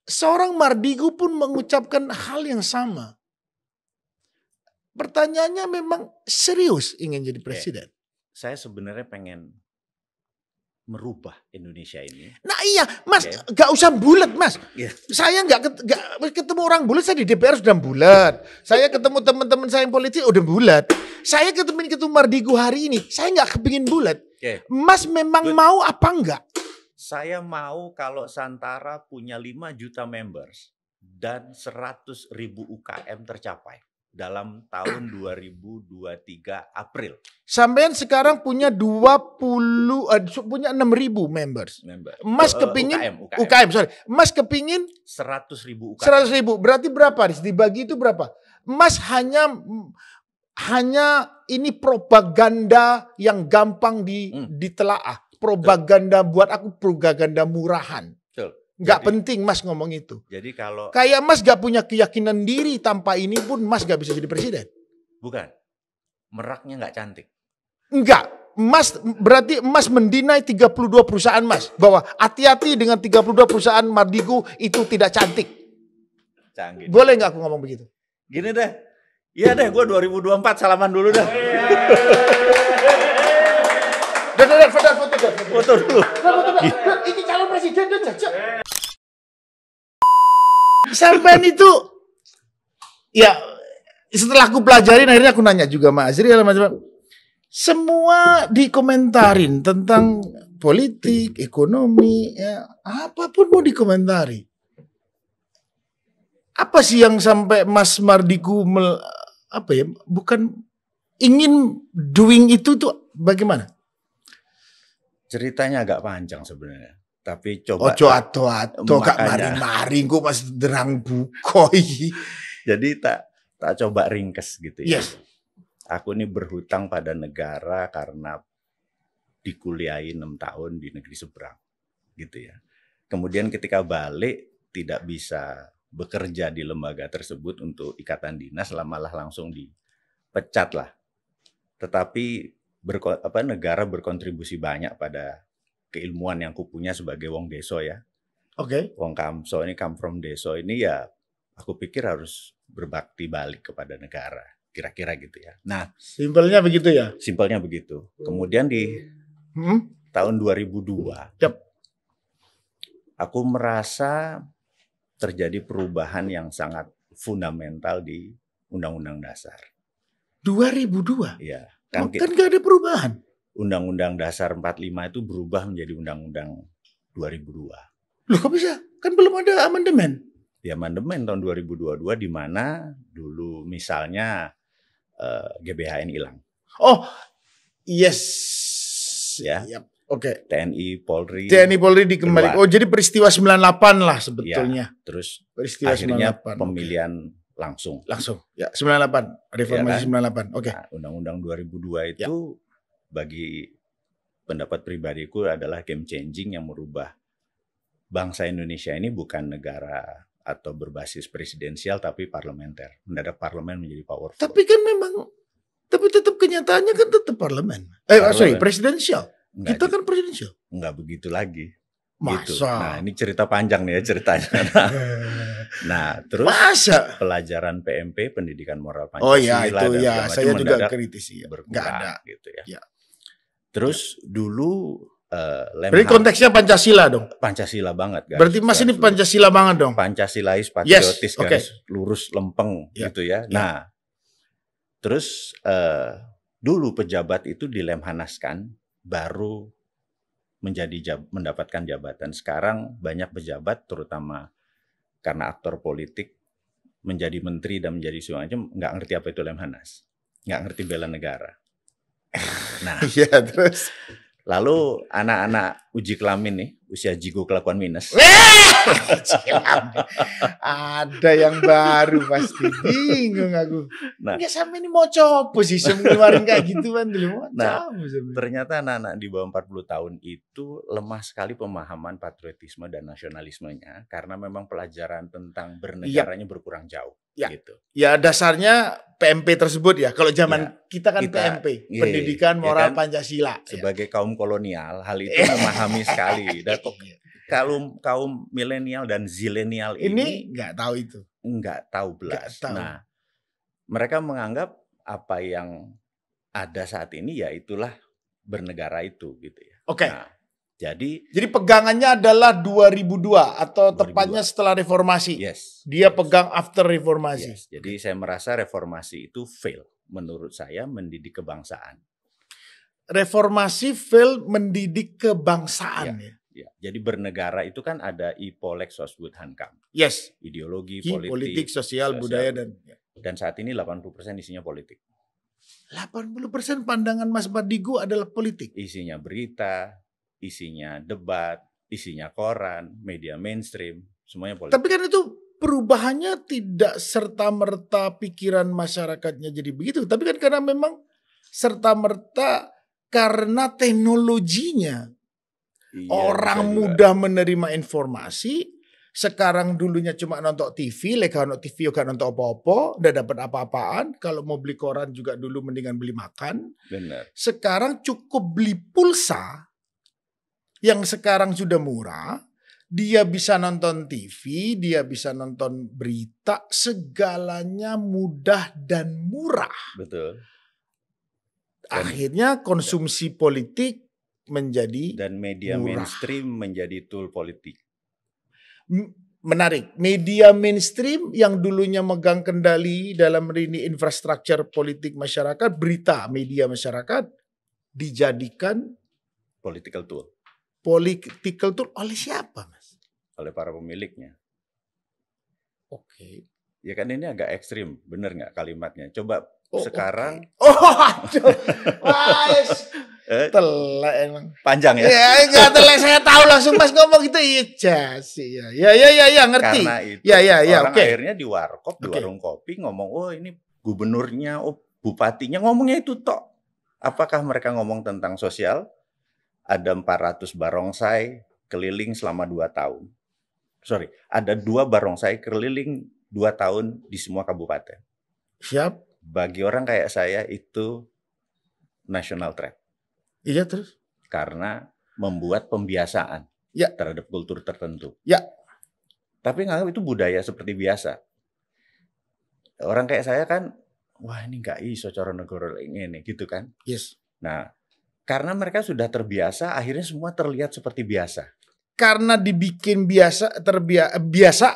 seorang Mardigu pun mengucapkan hal yang sama. Pertanyaannya memang serius ingin jadi presiden. Saya sebenarnya pengen merubah Indonesia ini. Nah iya, Mas, gak usah bulat, Mas. Yeah. Saya gak ketemu orang bulat, saya di DPR sudah bulat. Saya ketemu teman-teman saya yang politik udah bulat. Saya ketemu Mardigu hari ini, saya gak kepingin bulat. Mas memang mau apa enggak? Saya mau kalau Santara punya 5 juta members dan 100.000 UKM tercapai dalam tahun 2023 April. Sampean sekarang punya 6.000 members. Mas kepingin UKM, sorry. Mas kepingin 100.000 UKM. 100.000. Berarti berapa? Dibagi itu berapa? Mas hanya ini propaganda yang gampang ditelaah. Propaganda buat aku propaganda murahan. Gak penting Mas ngomong itu. Jadi kalau kayak Mas gak punya keyakinan diri, tanpa ini pun Mas gak bisa jadi presiden. Bukan. Meraknya gak cantik. Enggak. Mas berarti Mas mendinai 32 perusahaan Mas. Bahwa hati-hati dengan 32 perusahaan Mardigu itu tidak cantik. Canggih. Boleh gak aku ngomong begitu? Gini deh. Iya deh, gue 2024 salaman dulu dah. Foto dulu. Ini calon presiden dan jajak. Sampai itu, ya setelah aku pelajarin akhirnya aku nanya juga Mas Azri, semua dikomentarin tentang politik, ekonomi, ya, apapun mau dikomentari. Apa sih yang sampai Mas Mardigu bukan ingin doing itu tuh bagaimana? Ceritanya agak panjang sebenarnya. Tapi coba ojo ato gak mari-mari kok Mas derang bukoi. Jadi tak coba ringkes gitu ya. Yes. Aku ini berhutang pada negara karena dikuliahi 6 tahun di negeri seberang gitu ya. Kemudian ketika balik tidak bisa bekerja di lembaga tersebut untuk ikatan dinas, malah langsung dipecat lah. Tetapi negara berkontribusi banyak pada keilmuan yang kupunya sebagai wong deso ya. Oke. Wong kamso ini, come from deso ini ya, aku pikir harus berbakti balik kepada negara. Kira-kira gitu ya. Nah, simpelnya begitu ya? Simpelnya begitu. Kemudian di tahun 2002, aku merasa terjadi perubahan yang sangat fundamental di Undang-Undang Dasar. 2002? Iya. Kan gak ada perubahan. Undang-Undang Dasar 45 itu berubah menjadi Undang-Undang 2002. Loh kok bisa? Kan belum ada amandemen. Ya amandemen tahun 2022 di mana dulu misalnya GBHN hilang. Oh, yes. Ya. Yep. Oke. TNI Polri dikembalikan. Oh, jadi peristiwa 98 lah sebetulnya. Ya, terus peristiwa akhirnya 98. pemilihan langsung. Ya, 98. Reformasi ya, kan? 98. Oke. Nah, Undang-Undang 2002 itu bagi pendapat pribadiku adalah game changing yang merubah bangsa Indonesia ini bukan negara atau berbasis presidensial tapi parlementer. Mendadak parlemen menjadi powerful. Tapi kan memang tetap kenyataannya kan tetap parlemen. Presidensial. Kita kan presidensial. Enggak begitu lagi. Masa? Gitu. Nah, ini cerita panjang nih ya ceritanya. Nah, terus pelajaran PMP, pendidikan moral Pancasila. Oh iya, itu ya, saya juga kritisi ya. Berkurang gitu ya. Terus dulu berarti konteksnya Pancasila dong? Pancasila banget guys. Berarti Mas ini Pancasila banget dong? Pancasilais, patriotis guys. Okay. Lurus, lempeng gitu ya. Nah, terus dulu pejabat itu dilemhanaskan baru mendapatkan jabatan. Sekarang banyak pejabat terutama karena aktor politik menjadi menteri dan menjadi segala macam nggak ngerti apa itu lemhanas, nggak ngerti bela negara. Nah, terus lalu anak-anak uji kelamin nih usia jigo kelakuan minus. Ada yang baru pasti, bingung aku. Nah, nggak sampai ini mau coba sih ngeluarin kayak gitu kan dulu. Nah, ternyata anak-anak di bawah 40 tahun itu lemah sekali pemahaman patriotisme dan nasionalismenya karena memang pelajaran tentang bernegaranya berkurang jauh. Gitu. Ya dasarnya PMP tersebut ya. Kalau zaman kita kan PMP, pendidikan moral Pancasila. Sebagai kaum kolonial, hal itu memahami sekali. Dan Kalau kaum milenial dan zilenial ini nggak tahu itu. Nggak tahu belas. Nah, mereka menganggap apa yang ada saat ini ya itulah bernegara itu gitu ya. Oke. Nah, jadi pegangannya adalah 2002 atau 2002. Tepatnya setelah reformasi. Yes. Dia pegang after reformasi. Yes. Jadi saya merasa reformasi itu fail. Menurut saya mendidik kebangsaan. Reformasi fail mendidik kebangsaan ya. Ya. Jadi bernegara itu kan ada Ipolek Sosbud Hankam. Yes. Ideologi, politik, sosial, budaya dan saat ini 80% isinya politik. 80% pandangan Mas Mardigu adalah politik. Isinya berita, isinya debat, isinya koran, media mainstream, semuanya politik. Tapi kan itu perubahannya tidak serta-merta pikiran masyarakatnya jadi begitu. Tapi kan karena memang serta-merta karena teknologinya. Iya, orang mudah menerima informasi. Sekarang dulunya cuma nonton TV, leka nonton TV kan nonton apa-apa, udah dapat apa-apaan. Kalau mau beli koran juga dulu mendingan beli makan. Benar. Sekarang cukup beli pulsa yang sekarang sudah murah. Dia bisa nonton TV, dia bisa nonton berita, segalanya mudah dan murah. Betul. Akhirnya konsumsi politik menjadi dan media murah. Mainstream menjadi tool politik. Menarik. Media mainstream yang dulunya megang kendali dalam ini infrastruktur politik masyarakat, berita media masyarakat dijadikan political tool. Political tool oleh siapa, Mas? Oleh para pemiliknya. Oke. Ya kan ini agak ekstrim, bener nggak kalimatnya? Coba sekarang. Okay. Aduh. Telek emang. Panjang ya? Ya enggak telek, saya tahu langsung Mas ngomong gitu. Iya sih ya. Ya ngerti. Karena itu orang akhirnya di warkop, di warung kopi ngomong, oh ini gubernurnya, oh bupatinya ngomongnya itu tok. Apakah mereka ngomong tentang sosial? Ada 400 barongsai keliling selama 2 tahun. Sorry, ada 2 barongsai keliling 2 tahun di semua kabupaten. Siap. Bagi orang kayak saya itu national threat. Iya terus? Karena membuat pembiasaan terhadap kultur tertentu. Ya. Tapi nganggap itu budaya seperti biasa. Orang kayak saya kan, wah ini nggak iso cara negara ini gitu kan? Yes. Nah, karena mereka sudah terbiasa, akhirnya semua terlihat seperti biasa. Karena dibikin biasa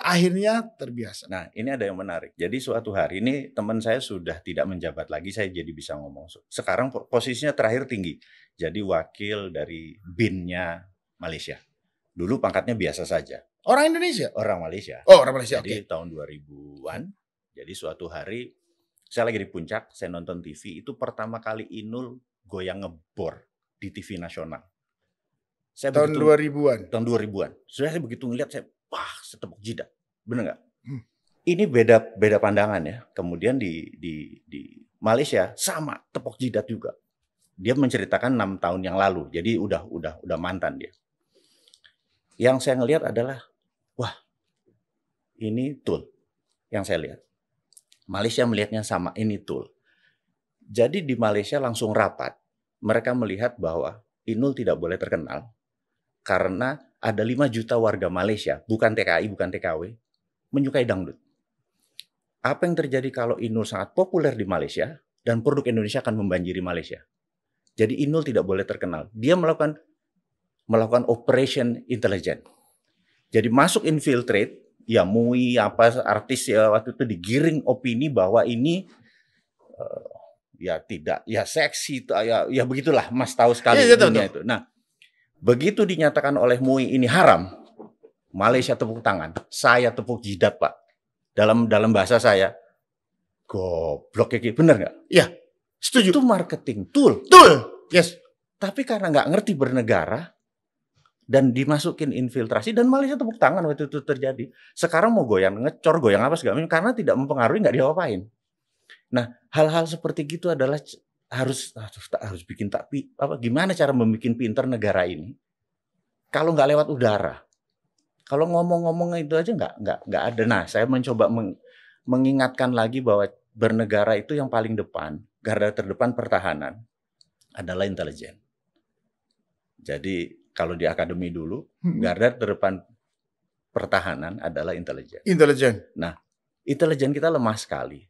akhirnya terbiasa. Nah, ini ada yang menarik. Jadi suatu hari ini teman saya sudah tidak menjabat lagi, saya jadi bisa ngomong. Sekarang posisinya terakhir tinggi. Jadi wakil dari BIN-nya Malaysia. Dulu pangkatnya biasa saja. Orang Indonesia? Orang Malaysia. Oh, orang Malaysia. Jadi tahun 2000-an. Jadi suatu hari saya lagi di puncak, saya nonton TV, itu pertama kali Inul goyang ngebor di TV nasional. Saya tahun 2000-an. Tahun 2000-an. Saya begitu ngeliat, saya setepuk jidat. Bener nggak? Ini beda pandangan ya. Kemudian di Malaysia sama tepuk jidat juga. Dia menceritakan 6 tahun yang lalu. Jadi udah mantan dia. Yang saya ngelihat adalah, wah, ini tool yang saya lihat. Malaysia melihatnya sama, ini tool. Jadi di Malaysia langsung rapat. Mereka melihat bahwa Inul tidak boleh terkenal karena ada 5 juta warga Malaysia, bukan TKI, bukan TKW, menyukai dangdut. Apa yang terjadi kalau Inul sangat populer di Malaysia dan produk Indonesia akan membanjiri Malaysia? Jadi Inul tidak boleh terkenal. Dia melakukan operation intelijen. Jadi masuk infiltrate, ya MUI apa artis ya waktu itu digiring opini bahwa ini ya tidak, ya seksi, ya begitulah, Mas tahu sekali dunia itu. Nah, begitu dinyatakan oleh MUI ini haram, Malaysia tepuk tangan, saya tepuk jidat Pak. Dalam bahasa saya, goblok kayak bener nggak? Iya, setuju. Itu marketing tool. Yes. Tapi karena nggak ngerti bernegara dan dimasukin infiltrasi dan Malaysia tepuk tangan waktu itu terjadi. Sekarang mau goyang ngecor, goyang apa segala macam karena tidak mempengaruhi, nggak diapa-apain. Nah, hal-hal seperti gitu adalah harus bikin gimana cara membuat pinter negara ini kalau nggak lewat udara. Kalau ngomong-ngomong itu aja nggak ada. Nah, saya mencoba mengingatkan lagi bahwa bernegara itu yang paling depan, garda terdepan pertahanan adalah intelijen. Jadi Kalau di akademi dulu, garda terdepan pertahanan adalah intelijen. Intelijen. Nah, intelijen kita lemah sekali.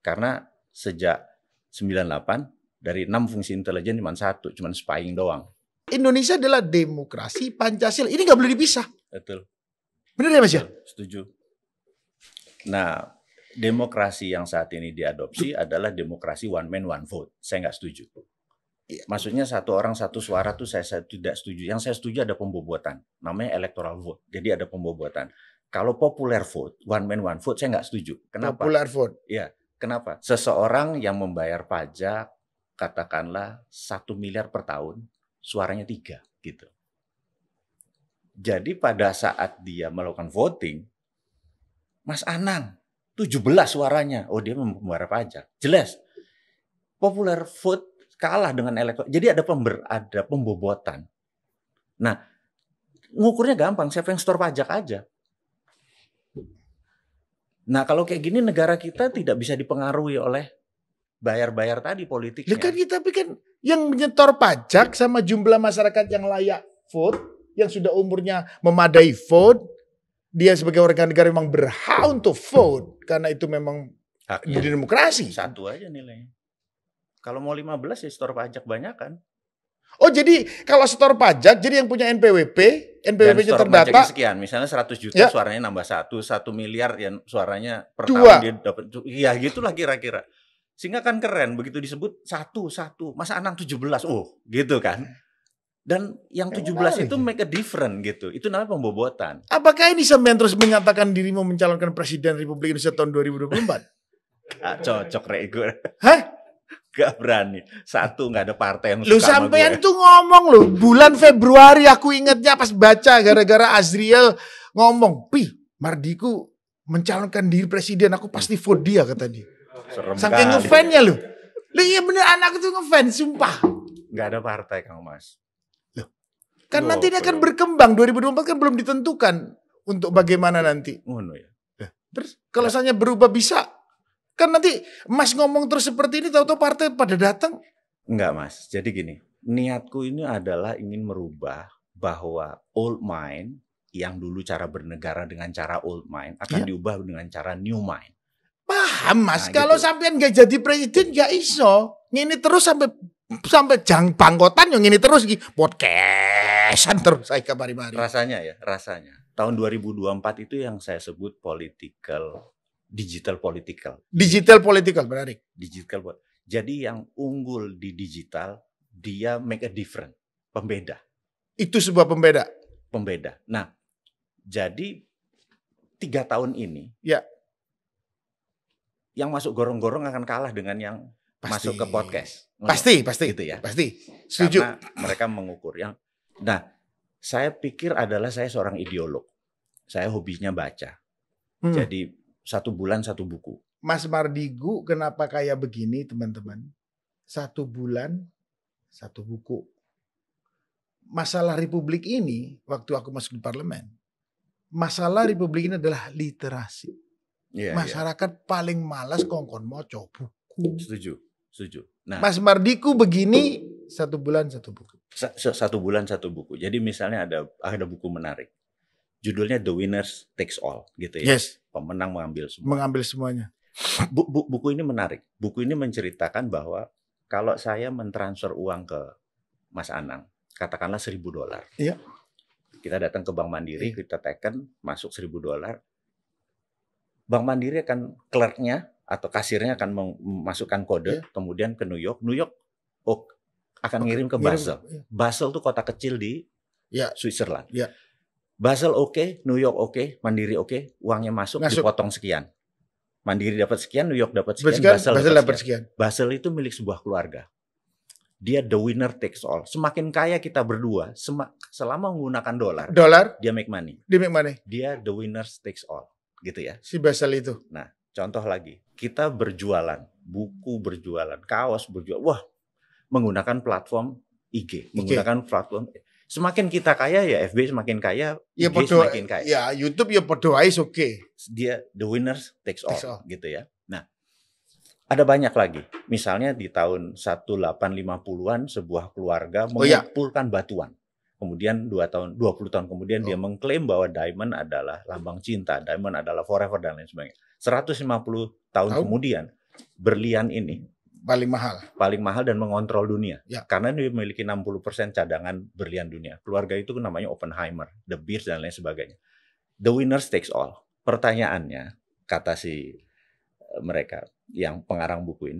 Karena sejak 98, dari 6 fungsi intelijen cuma 1, cuma spying doang. Indonesia adalah demokrasi, Pancasila. Ini nggak boleh dipisah. Betul. Benar ya Mas ya? Setuju. Nah, demokrasi yang saat ini diadopsi adalah demokrasi one man one vote. Saya nggak setuju. Maksudnya satu orang satu suara tuh saya tidak setuju. Yang saya setuju ada pembobotan. Namanya electoral vote. Jadi ada pembobotan. Kalau popular vote, one man one vote, saya nggak setuju. Kenapa? Popular vote. Ya, kenapa? Seseorang yang membayar pajak, katakanlah 1 miliar per tahun, suaranya 3 gitu. Jadi pada saat dia melakukan voting, Mas Anang 17 suaranya, oh dia membayar pajak. Jelas. Popular vote kalah dengan elektoral. Jadi ada pembobotan. Nah, ngukurnya gampang, siapa yang store pajak aja. Nah, kalau kayak gini negara kita tidak bisa dipengaruhi oleh bayar-bayar tadi politiknya. Tapi kan yang menyetor pajak sama jumlah masyarakat yang layak vote, yang sudah umurnya memadai vote, dia sebagai warga negara memang berhak untuk vote karena itu memang haknya. Di demokrasi. 1 aja nilainya. Kalau mau 15 ya setor pajak banyak kan. Oh jadi kalau setor pajak, jadi yang punya NPWP-nya terdata. Sekian, misalnya 100 juta ya. Suaranya nambah 1 miliar yang suaranya per 2. tahun dia dapat. Iya gitulah kira-kira. Sehingga kan keren, begitu disebut 1, masa Anang 17, oh gitu kan. Dan yang 17 itu make a difference gitu. Itu namanya pembobotan. Apakah ini sampean terus menyatakan dirimu mencalonkan Presiden Republik Indonesia tahun 2024? Gak cocok Rego. Hah? Gak berani. 1 gak ada partai yang lu suka sama sampean gue. tuh ngomong lu bulan Februari aku ingetnya pas baca gara-gara Azriel ngomong, Mardiku mencalonkan diri presiden, aku pasti vote dia kata dia. Saking ngefansnya lu. Lu iya bener anak itu ngefans sumpah. Gak ada partai Kang Mas. Kan nanti dia akan berkembang 2024 kan belum ditentukan untuk bagaimana nanti. Ya. Terus kalau misalnya berubah bisa. Kan nanti Mas ngomong terus seperti ini tahu-tahu partai pada datang. Enggak Mas, jadi gini, niatku ini adalah ingin merubah bahwa old mind yang dulu cara bernegara dengan cara old mind akan diubah dengan cara new mind. Paham Mas, Nah, kalau gitu. sampean gak jadi presiden gak iso. Ngini terus sampai jang bangkotan yang ini terus podcastan terus saya kabari-bari. Rasanya. Tahun 2024 itu yang saya sebut digital political. Digital political, menarik. Jadi yang unggul di digital, dia make a difference. Pembeda. Itu sebuah pembeda. Nah, jadi 3 tahun ini, yang masuk gorong-gorong akan kalah dengan yang masuk ke podcast. Pasti. Gitu ya. Pasti. Setuju. Karena mereka mengukur yang. Nah, saya pikir adalah saya seorang ideolog. Saya hobinya baca. Jadi 1 bulan 1 buku. Mas Mardigu kenapa kayak begini teman-teman? 1 bulan 1 buku. Masalah Republik ini waktu aku masuk di parlemen, masalah Republik ini adalah literasi. Masyarakat paling malas kongkon moco buku. Setuju. Nah, Mas Mardigu begini 1 bulan 1 buku. 1 bulan 1 buku. Jadi misalnya ada buku menarik. Judulnya The Winners Takes All gitu ya. Yes. Pemenang mengambil semua. Mengambil semuanya. Buku ini menarik. Buku ini menceritakan bahwa kalau saya mentransfer uang ke Mas Anang, katakanlah $1.000. Iya. Kita datang ke Bank Mandiri, kita teken, masuk $1.000. Bank Mandiri akan clerknya atau kasirnya akan memasukkan kode, kemudian ke New York. New York akan ngirim ke Basel. Basel tuh kota kecil di Switzerland. Basel oke, New York oke, Mandiri oke, uangnya masuk dipotong sekian. Mandiri dapat sekian, New York dapat sekian, Basel dapat sekian. Basel itu milik sebuah keluarga. Dia the winner takes all. Semakin kaya kita berdua, selama menggunakan dolar, dia make money. Dia the winner takes all, gitu ya. Si Basel itu. Nah, contoh lagi, kita berjualan, buku berjualan, kaos berjualan, wah, menggunakan platform IG. Menggunakan platform. Semakin kita kaya ya FB semakin kaya, IG semakin kaya. Ya YouTube ya podo ae oke. Dia the winners takes all, gitu ya. Nah, ada banyak lagi. Misalnya di tahun 1850-an sebuah keluarga mengumpulkan batuan. Kemudian 20 tahun kemudian dia mengklaim bahwa diamond adalah lambang cinta, diamond adalah forever dan lain sebagainya. 150 tahun kemudian berlian ini paling mahal dan mengontrol dunia. Ya. Karena dia memiliki 60% cadangan berlian dunia. Keluarga itu namanya Oppenheimer, De Beers dan lain sebagainya. The winner takes all. Pertanyaannya, kata si mereka yang pengarang buku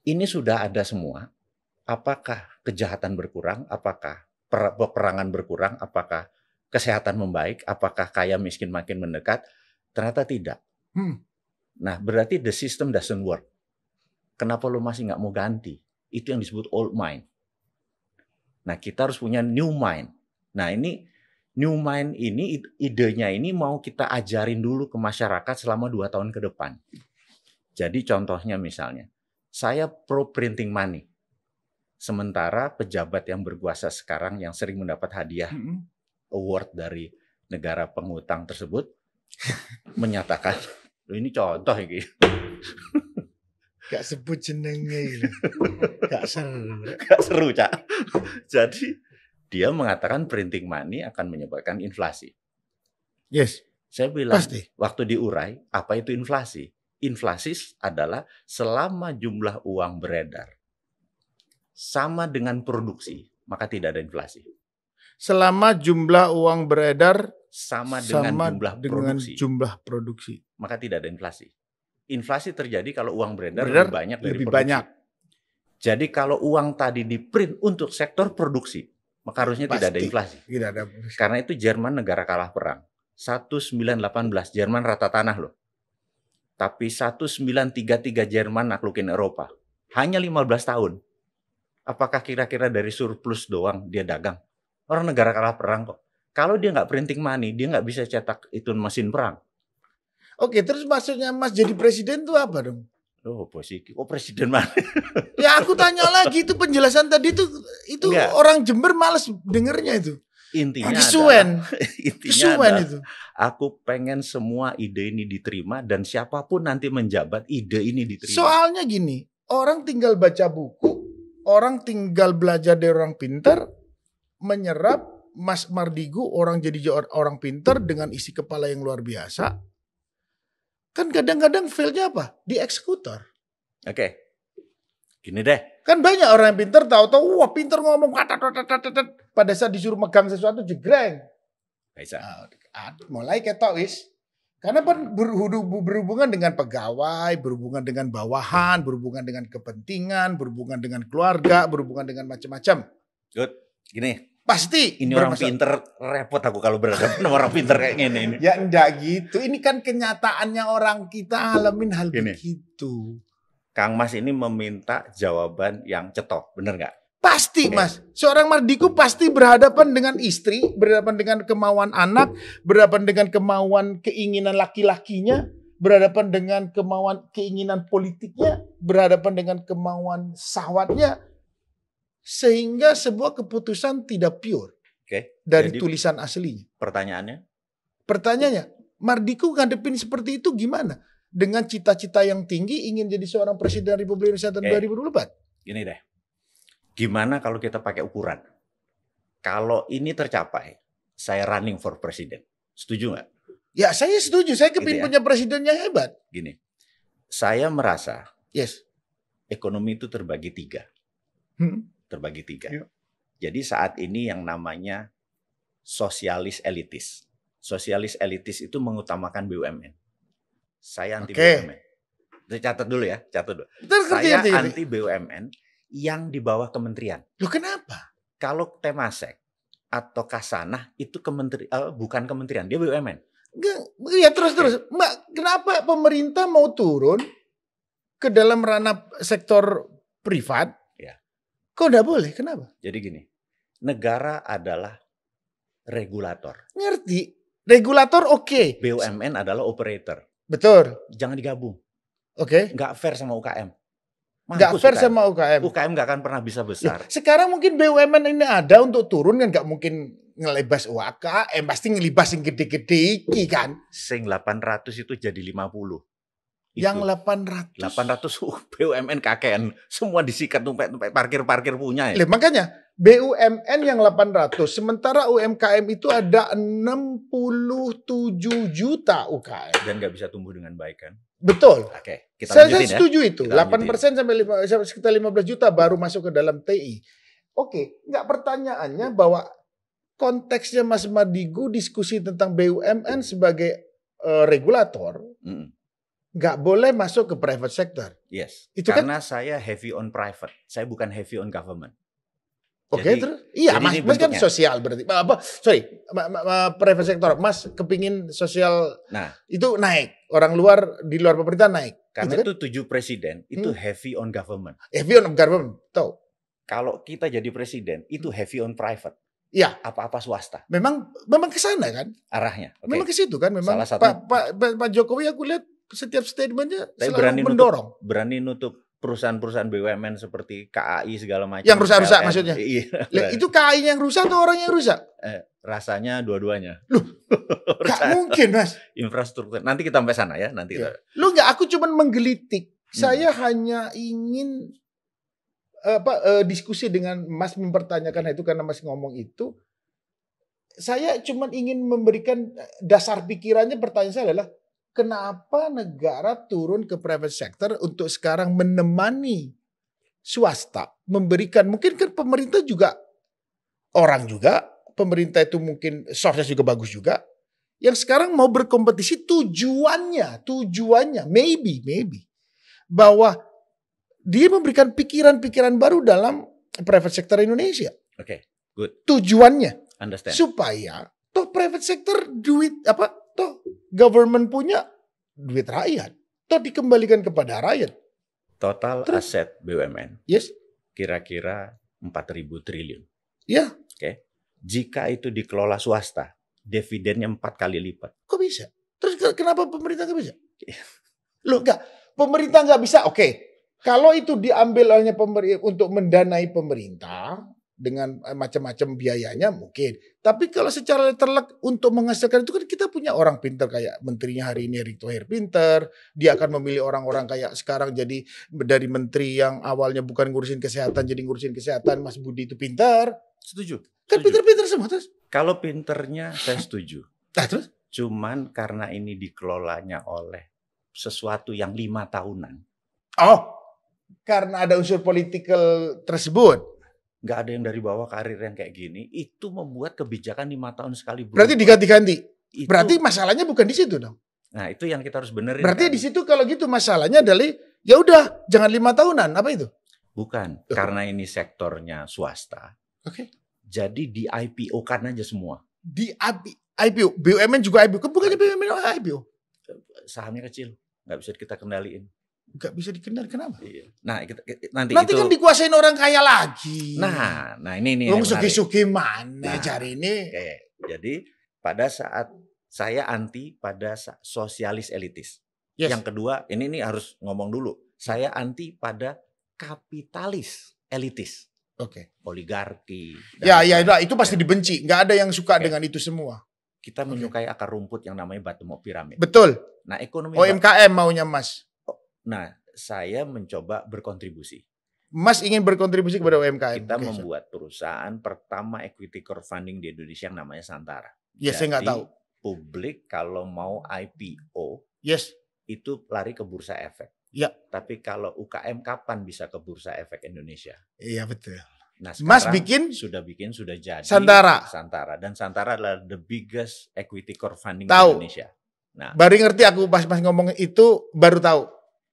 ini sudah ada semua. Apakah kejahatan berkurang? Apakah peperangan berkurang? Apakah kesehatan membaik? Apakah kaya miskin makin mendekat? Ternyata tidak. Nah, berarti the system doesn't work. Kenapa lo masih nggak mau ganti? Itu yang disebut old mind. Nah, kita harus punya new mind. Nah, ini new mind ini, idenya ini mau kita ajarin dulu ke masyarakat selama 2 tahun ke depan. Jadi contohnya misalnya, saya pro printing money. Sementara pejabat yang berkuasa sekarang yang sering mendapat hadiah award dari negara pengutang tersebut menyatakan, ini contoh ini. Gak sebut jenenge. Gak seru, Cak. Jadi dia mengatakan printing money akan menyebabkan inflasi. Yes. Saya bilang, pasti. Waktu diurai, apa itu inflasi? Inflasi adalah selama jumlah uang beredar sama dengan produksi, maka tidak ada inflasi. Selama jumlah uang beredar sama dengan jumlah produksi, maka tidak ada inflasi. Inflasi terjadi kalau uang beredar lebih banyak dari lebih produksi. Banyak. Jadi kalau uang tadi diprint untuk sektor produksi, maka harusnya tidak ada inflasi. Tidak ada. Karena itu Jerman negara kalah perang. 1918 Jerman rata tanah loh. Tapi 1933 Jerman naklukin Eropa. Hanya 15 tahun. Apakah kira-kira dari surplus doang dia dagang? Orang negara kalah perang kok. Kalau dia nggak printing money, dia nggak bisa cetak itu mesin perang. Oke, terus maksudnya Mas jadi presiden itu apa dong? Oh, presiden mana? Ya aku tanya lagi, itu penjelasan tadi itu enggak. Orang Jember males dengernya itu. Intinya adalah itu. Aku pengen semua ide ini diterima dan siapapun nanti menjabat ide ini diterima. Soalnya gini, orang tinggal baca buku, orang tinggal belajar dari orang pintar, menyerap Mas Mardigu orang jadi orang pintar dengan isi kepala yang luar biasa. Kan kadang-kadang failnya apa? Di eksekutor. Oke. Gini deh. Kan banyak orang yang pintar tahu-tahu wah pintar ngomong pada saat disuruh megang sesuatu jegreng. Bisa. Mulai ketok wis. Karena berhubungan dengan pegawai, berhubungan dengan bawahan, berhubungan dengan kepentingan, berhubungan dengan keluarga, berhubungan dengan macam-macam. Good. Gini. Pasti. Ini orang pinter, repot aku kalau berhadapan sama orang pinter kayak gini. Ya enggak gitu. Ini kan kenyataannya orang kita alamin hal begitu. Kang Mas ini meminta jawaban yang cetok, bener nggak? Pasti Mas. Seorang Mardigu pasti berhadapan dengan istri, berhadapan dengan kemauan anak, berhadapan dengan kemauan keinginan laki-lakinya, berhadapan dengan keinginan politiknya, berhadapan dengan kemauan syahwatnya. Sehingga sebuah keputusan tidak pure dari tulisan aslinya. Pertanyaannya, Mardigu ngadepin seperti itu gimana? Dengan cita-cita yang tinggi ingin jadi seorang presiden Republik Indonesia tahun 2024. Gini deh, gimana kalau kita pakai ukuran? Kalau ini tercapai, saya running for presiden. Setuju nggak? Ya saya setuju, saya kepingin punya presiden yang hebat. Gini, saya merasa ekonomi itu terbagi 3. Terbagi 3. Jadi saat ini yang namanya sosialis elitis. Sosialis elitis itu mengutamakan BUMN. Saya anti BUMN. Catat dulu ya, catat dulu. Saya anti BUMN yang di bawah kementerian. Loh kenapa? Kalau Temasek atau Kasanah itu bukan kementerian, dia BUMN. Ya terus. Mbak, kenapa pemerintah mau turun ke dalam ranah sektor privat? Kok enggak boleh? Kenapa? Jadi gini, negara adalah regulator. Ngerti? Regulator oke. BUMN adalah operator. Betul. Jangan digabung. Nggak fair sama UKM. Nggak fair sama UKM. UKM nggak akan pernah bisa besar. Ya, sekarang mungkin BUMN ini ada untuk turun kan nggak mungkin ngelibas UKM. Pasti ngelibas yang gede-gede iki kan. Sing 800 itu jadi 50. Yang 800 BUMN KKN semua disikat tumpek parkir punya ya. Makanya BUMN yang 800, sementara UMKM itu ada 67 juta UKM. Dan nggak bisa tumbuh dengan baik kan? Betul. Oke, kita Saya lanjutin setuju ya. itu. Kita 8% sampai sekitar 15 juta baru masuk ke dalam TI. Oke, nggak pertanyaannya bahwa konteksnya Mas Mardigu diskusi tentang BUMN sebagai regulator. Nggak boleh masuk ke private sector. Yes. Itu karena saya heavy on private. Saya bukan heavy on government. Oke, terus? Iya, Mas kan sosial berarti. Private sector. Mas kepingin sosial itu naik. Orang luar, di luar pemerintah naik. Karena itu 7 presiden, itu heavy on government. Heavy on government, tahu. Kalau kita jadi presiden, itu heavy on private. Iya. Apa-apa swasta. Memang ke sana kan? Arahnya. Okay. Memang ke situ kan? Memang Pak Jokowi aku lihat setiap statementnya selalu mendorong. Berani nutup perusahaan-perusahaan BUMN seperti KAI segala macam. Yang rusak-rusak maksudnya? Iya. Itu KAI yang rusak atau orang yang rusak? Rasanya dua-duanya. Loh, gak mungkin Mas. Infrastruktur. Nanti kita sampai sana ya. Nanti kita. Lu gak, aku cuma menggelitik. Saya hanya ingin diskusi dengan Mas mempertanyakan itu karena Mas ngomong itu. Saya cuma ingin memberikan dasar pikirannya. Pertanyaan saya adalah, kenapa negara turun ke private sector untuk sekarang menemani swasta, memberikan, mungkin kan pemerintah juga, orang juga, pemerintah itu mungkin source juga bagus juga, yang sekarang mau berkompetisi tujuannya, maybe, bahwa dia memberikan pikiran-pikiran baru dalam private sector Indonesia. Oke, good. Tujuannya, understand. Supaya toh private sector duit toh government punya duit rakyat, toh dikembalikan kepada rakyat. Total aset BUMN. Yes. Kira-kira 4.000 triliun. Ya. Oke. Jika itu dikelola swasta, dividennya 4 kali lipat. Kok bisa? Terus kenapa pemerintah nggak bisa? Loh enggak, pemerintah nggak bisa. Oke. Kalau itu diambil hanya untuk mendanai pemerintah dengan macam-macam biayanya mungkin. Tapi kalau secara terlek untuk menghasilkan itu kan kita punya orang pintar kayak menterinya hari ini Erick Thohir pintar. Dia akan memilih orang-orang kayak sekarang jadi dari menteri yang awalnya bukan ngurusin kesehatan jadi ngurusin kesehatan. Mas Budi itu pintar. Setuju. Kan pintar-pintar semua terus. Kalau pinternya saya setuju. Nah, terus? Cuman karena ini dikelolanya oleh sesuatu yang 5 tahunan. Oh, karena ada unsur politikal tersebut. Nggak ada yang dari bawah karir yang kayak gini, itu membuat kebijakan 5 tahun sekali berubah. Berarti diganti-ganti. Berarti masalahnya bukan di situ dong. Nah, itu yang kita harus benerin. Berarti di situ kalau gitu masalahnya adalah ya udah jangan 5 tahunan, apa itu? Bukan, karena ini sektornya swasta. Oke. Jadi di IPO kan aja semua. Di IPO, BUMN juga IPO. Bukannya BUMN IPO? Sahamnya kecil, nggak bisa kita kendaliin. Nggak bisa dikenal, kenapa? Iya. Nah, nanti itu kan dikuasain orang kaya lagi. Nah ini. Wong sugi-sugi mana cari ini? Jadi pada saat saya anti pada sosialis elitis. Yes. Yang kedua, ini harus ngomong dulu. Saya anti pada kapitalis elitis. Oke. Oligarki. Ya, itu pasti dibenci. Nggak ada yang suka dengan itu semua. Kita menyukai akar rumput yang namanya bottom up pyramid. Betul. Nah, ekonomi UMKM maunya Mas. Nah, saya mencoba berkontribusi. Mas ingin berkontribusi kepada UMKM. Kita membuat perusahaan pertama equity crowdfunding di Indonesia yang namanya Santara. Yes, saya nggak tahu. Publik kalau mau IPO, yes, itu lari ke bursa efek. Ya. Tapi kalau UKM kapan bisa ke bursa efek Indonesia? Iya betul. Nah, Mas sudah jadi Santara. Dan Santara adalah the biggest equity crowdfunding di Indonesia. Nah, baru ngerti aku pas ngomong itu baru tahu.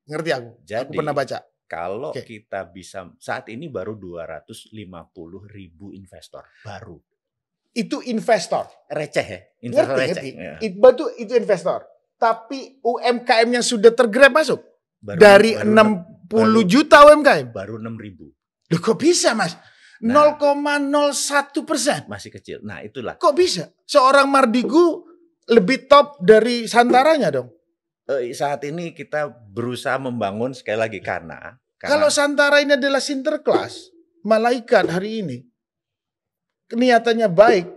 Ngerti aku. Jadi, aku pernah baca. Kalau kita bisa saat ini baru 250.000 investor baru. Itu investor. Receh ya? Investor ngerti. Ya. Itu investor. Tapi UMKM yang sudah tergrab masuk. Dari 60 juta UMKM. Baru 6.000. Loh kok bisa Mas? 0,01%. Masih kecil. Nah itulah. Kok bisa? Seorang Mardigu lebih top dari Santaranya dong. Saat ini kita berusaha membangun sekali lagi karena kalau Santara ini adalah sinterklas, malaikat hari ini, keniatannya baik,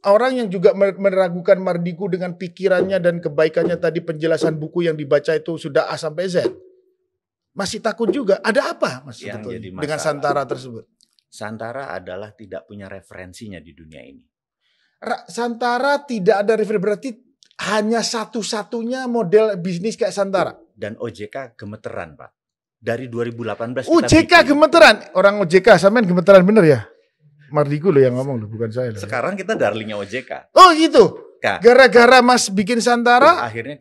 orang yang juga meragukan Mardigu dengan pikirannya dan kebaikannya tadi, penjelasan buku yang dibaca itu sudah A sampai Z. Masih takut juga. Ada apa Mas dengan Santara tersebut? Santara adalah tidak punya referensinya di dunia ini. Santara tidak ada referensi, berarti hanya satu-satunya model bisnis kayak Santara. Dan OJK gemeteran, Pak. Dari 2018 OJK gemeteran. Orang OJK sampean gemeteran bener ya? Mardigu loh yang ngomong loh, bukan saya loh. Sekarang kita darlingnya OJK. Oh gitu. Gara-gara Mas bikin Santara, akhirnya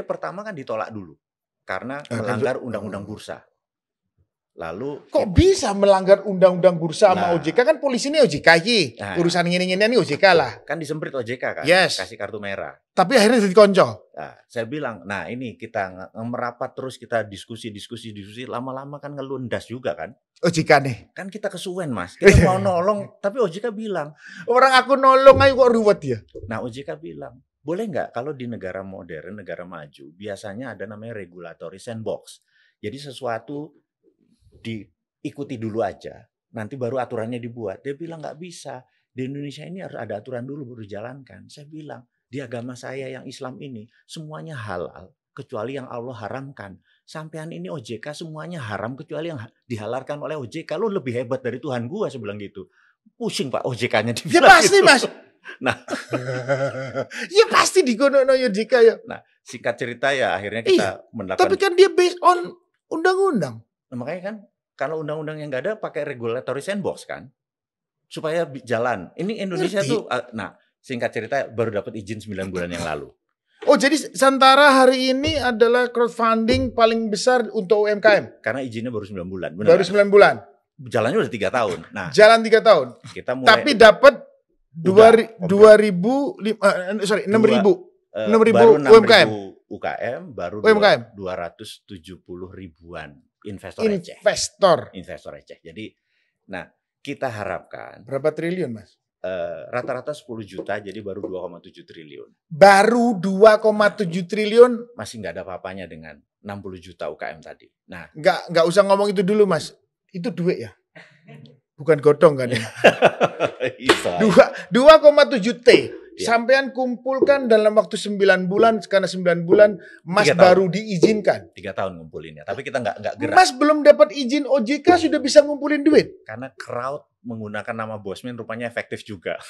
pertama kan ditolak dulu karena melanggar undang-undang bursa. Lalu kok bisa melanggar undang-undang bursa sama OJK? Kan polisi ini OJK urusan ini OJK lah. Kan disemprit OJK kan, kasih kartu merah. Tapi akhirnya jadi konco. Nah, saya bilang, nah ini kita merapat terus, kita diskusi, lama-lama kan ngelundas juga kan. OJK nih. Kan kita kesuwen Mas, kita mau nolong, tapi OJK bilang. Orang aku nolong ayo kok ruwet ya. Nah OJK bilang, boleh nggak kalau di negara modern, negara maju, biasanya ada namanya regulatory sandbox. Jadi sesuatu diikuti dulu aja, nanti baru aturannya dibuat. Dia bilang nggak bisa. Di Indonesia ini harus ada aturan dulu baru dijalankan. Saya bilang, di agama saya yang Islam ini semuanya halal kecuali yang Allah haramkan. Sampean ini OJK semuanya haram kecuali yang dihalalkan oleh OJK. Lo lebih hebat dari Tuhan gua, saya bilang gitu. Pusing Pak OJK-nya dibilang. Ya pasti gitu. Mas. Nah, ya pasti digono OJK ya. Nah, singkat cerita ya akhirnya kita melakukan. Tapi kan dia based on undang-undang. Nah, makanya kan kalau undang-undang yang nggak ada pakai regulatory sandbox kan supaya jalan. Ini Indonesia tuh, nah singkat cerita baru dapat izin 9 bulan yang lalu. Oh jadi Santara hari ini adalah crowdfunding paling besar untuk UMKM? Karena izinnya baru 9 bulan. Benar baru 9 bulan? Jalannya udah 3 tahun. Nah, jalan 3 tahun? Kita mulai, tapi dapat 6.000 UMKM. UKM baru UMKM. 270 ribuan investor receh. Jadi, nah kita harapkan berapa triliun Mas? Rata-rata 10 juta, jadi baru 2,7 triliun. Baru 2,7 triliun? Masih nggak ada apa-apanya dengan 60 juta UKM tadi. Nah, nggak usah ngomong itu dulu Mas. Itu duit ya? Bukan godong kan ya? 2,7 T. Ya. Sampean kumpulkan dalam waktu 9 bulan, karena 9 bulan Mas baru diizinkan. 3 tahun ngumpulinnya, tapi kita nggak gerak. Mas belum dapat izin OJK sudah bisa ngumpulin duit. Karena crowd menggunakan nama Bosman rupanya efektif juga.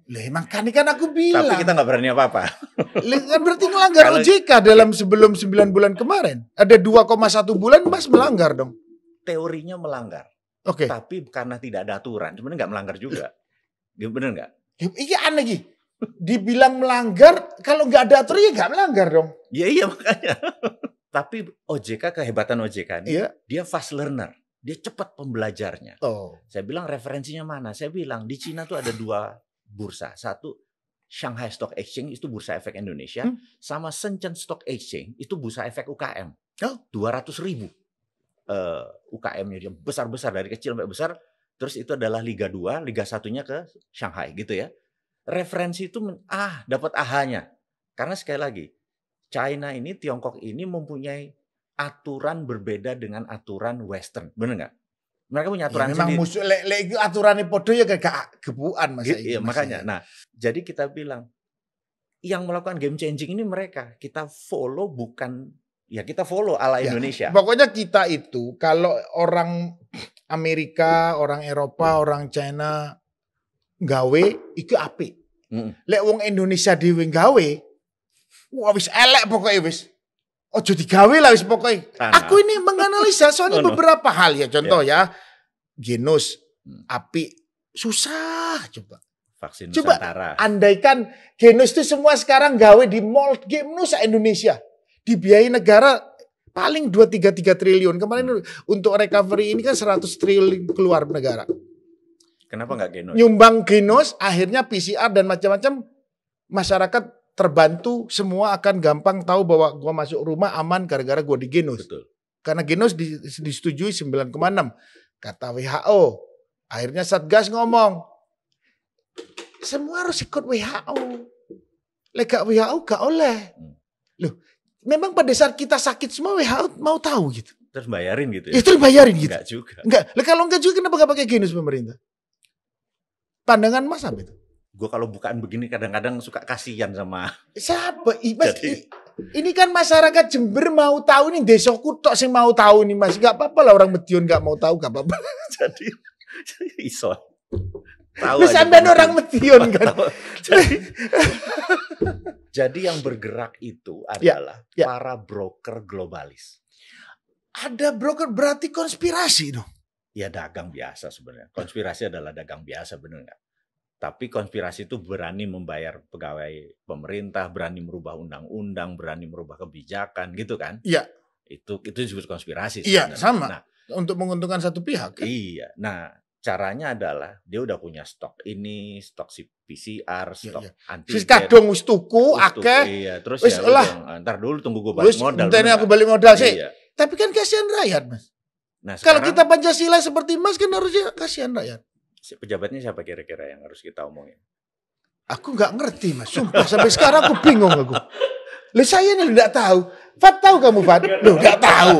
Lah emang kan aku bilang. Tapi kita nggak berani apa-apa. Kan berarti melanggar OJK dalam sebelum 9 bulan kemarin. Ada 2,1 bulan Mas melanggar dong. Teorinya melanggar. Oke. Tapi karena tidak ada aturan, sebenarnya nggak melanggar juga. Bener nggak? Iya aneh lagi. Dibilang melanggar, kalau nggak ada aturan ya nggak melanggar dong. Iya makanya. Tapi OJK, kehebatan OJK ini, dia fast learner. Dia cepat pembelajarnya. Saya bilang referensinya mana? Saya bilang di Cina tuh ada 2 bursa. Satu Shanghai Stock Exchange, itu bursa efek Indonesia. Sama Shenzhen Stock Exchange, itu bursa efek UKM. 200.000 UKM-nya, dia besar-besar dari kecil sampai besar. Terus itu adalah Liga 2, Liga 1-nya ke Shanghai gitu ya. Referensi itu dapat AHA-nya. Karena sekali lagi, China ini, Tiongkok ini mempunyai aturan berbeda dengan aturan Western. Benar nggak? Mereka punya aturan sendiri. Memang musuh itu aturannya podo ya kayak kebuan Mas. Iya, makanya. Nah, jadi kita bilang yang melakukan game changing ini mereka. Kita follow kita follow ala Indonesia. Pokoknya kita itu kalau orang Amerika, orang Eropa, orang China gawe iku apik. Lek wong Indonesia dhewe gawe, wah wis elek pokoknya wis. Ojo digawe lah wis pokoknya. Aku ini menganalisa soalnya beberapa hal ya, contoh ya. Genus apik susah coba. Vaksin Nusantara. Andaikan Genus itu semua sekarang gawe di mall game Nusa Indonesia. Dibiayai negara paling 2-3 triliun. Kemarin untuk recovery ini kan 100 triliun keluar negara. Kenapa nggak Genos? Nyumbang Genos, akhirnya PCR dan macam-macam, masyarakat terbantu, semua akan gampang tahu bahwa gua masuk rumah aman gara-gara gua di Genos. Betul. Karena Genos disetujui 9,6 kata WHO. Akhirnya Satgas ngomong, semua harus ikut WHO. Lega WHO gak oleh. Loh, memang pada saat kita sakit semua WHO mau tahu gitu. Terus bayarin gitu ya? Terus bayarin gitu. Enggak juga. Enggak. Kalau enggak juga kenapa gak pakai Genus pemerintah? Pandangan Mas apa itu? Gue kalau bukaan begini kadang-kadang suka kasihan sama. Siapa? Mas, ini kan masyarakat Jember mau tahu nih, desoku tok sih mau tahu nih Mas. Gak apa-apa lah orang Medion gak mau tahu, gak apa-apa. Jadi iso. Lu sampean orang Medion kan. Jadi yang bergerak itu adalah para broker globalis. Ada broker berarti konspirasi dong. Ya dagang biasa sebenarnya. Konspirasi adalah dagang biasa, bener nggak? Tapi konspirasi itu berani membayar pegawai pemerintah, berani merubah undang-undang, berani merubah kebijakan, gitu kan? Iya. Itu disebut konspirasi. Iya, sama. Nah, untuk menguntungkan satu pihak. Kan? Iya. Nah, caranya adalah dia udah punya stok ini, stok PCR, stok antigen. Sis kadung wis tuku akeh. Iya, terus ya udah, ntar dulu tunggu gue balik modal. Ini aku balik modal sih. Iya. Tapi kan kasihan rakyat, Mas. Nah, kalau kita Pancasila seperti Mas kan harusnya kasihan rakyat. Pejabatnya siapa kira-kira yang harus kita omongin? Aku nggak ngerti, Mas. Sumpah sampai sekarang aku bingung aku. Loh saya ini nggak tahu. Fat tahu kamu, Fat? Loh nggak tahu.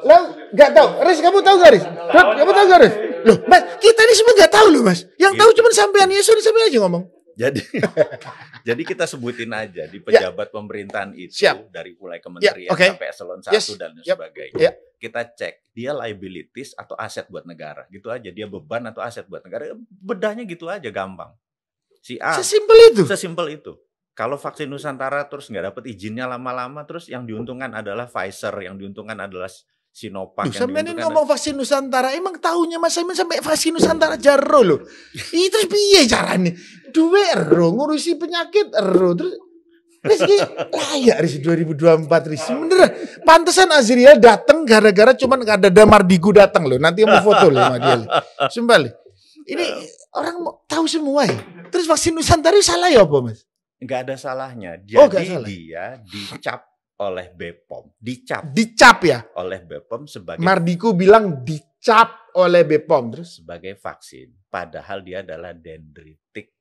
Lo nggak tahu. Riz kamu tahu nggak, Riz? Kamu tahu nggak, Riz? Loh, Mas, kita ini semua nggak tahu loh, Mas. Yang tahu cuma sampean Yesus, sampean aja ngomong. Jadi kita sebutin aja di pejabat pemerintahan itu dari mulai kementerian sampai eselon 1 dan sebagainya. Kita cek dia liabilities atau aset buat negara. Gitu aja, dia beban atau aset buat negara. Bedahnya gitu aja, gampang. Si A. Sesimpel itu. Kalau vaksin Nusantara terus nggak dapat izinnya lama-lama, terus yang diuntungkan adalah Pfizer, yang diuntungkan adalah Sinovac. Sampai ini ngomong vaksin Nusantara, emang tahunya Mas Simon sampai vaksin Nusantara jaro loh. Itu terus piye caranya? Duwe ero ngurusi penyakit ero terus Rizky layak Rizky 2024 Rizky beneran. Pantesan Azriel datang gara-gara cuman ada Damardigu datang loh. Nanti mau foto loh sama dia. Sumpah loh. Ini orang mau tahu semua ya. Terus vaksin Nusantara salah ya apa Mas? Enggak ada salahnya. Jadi dia dicap oleh BPOM, dicap ya oleh BPOM sebagai Mardiku bilang dicap oleh BPOM terus sebagai vaksin, padahal dia adalah dendritik.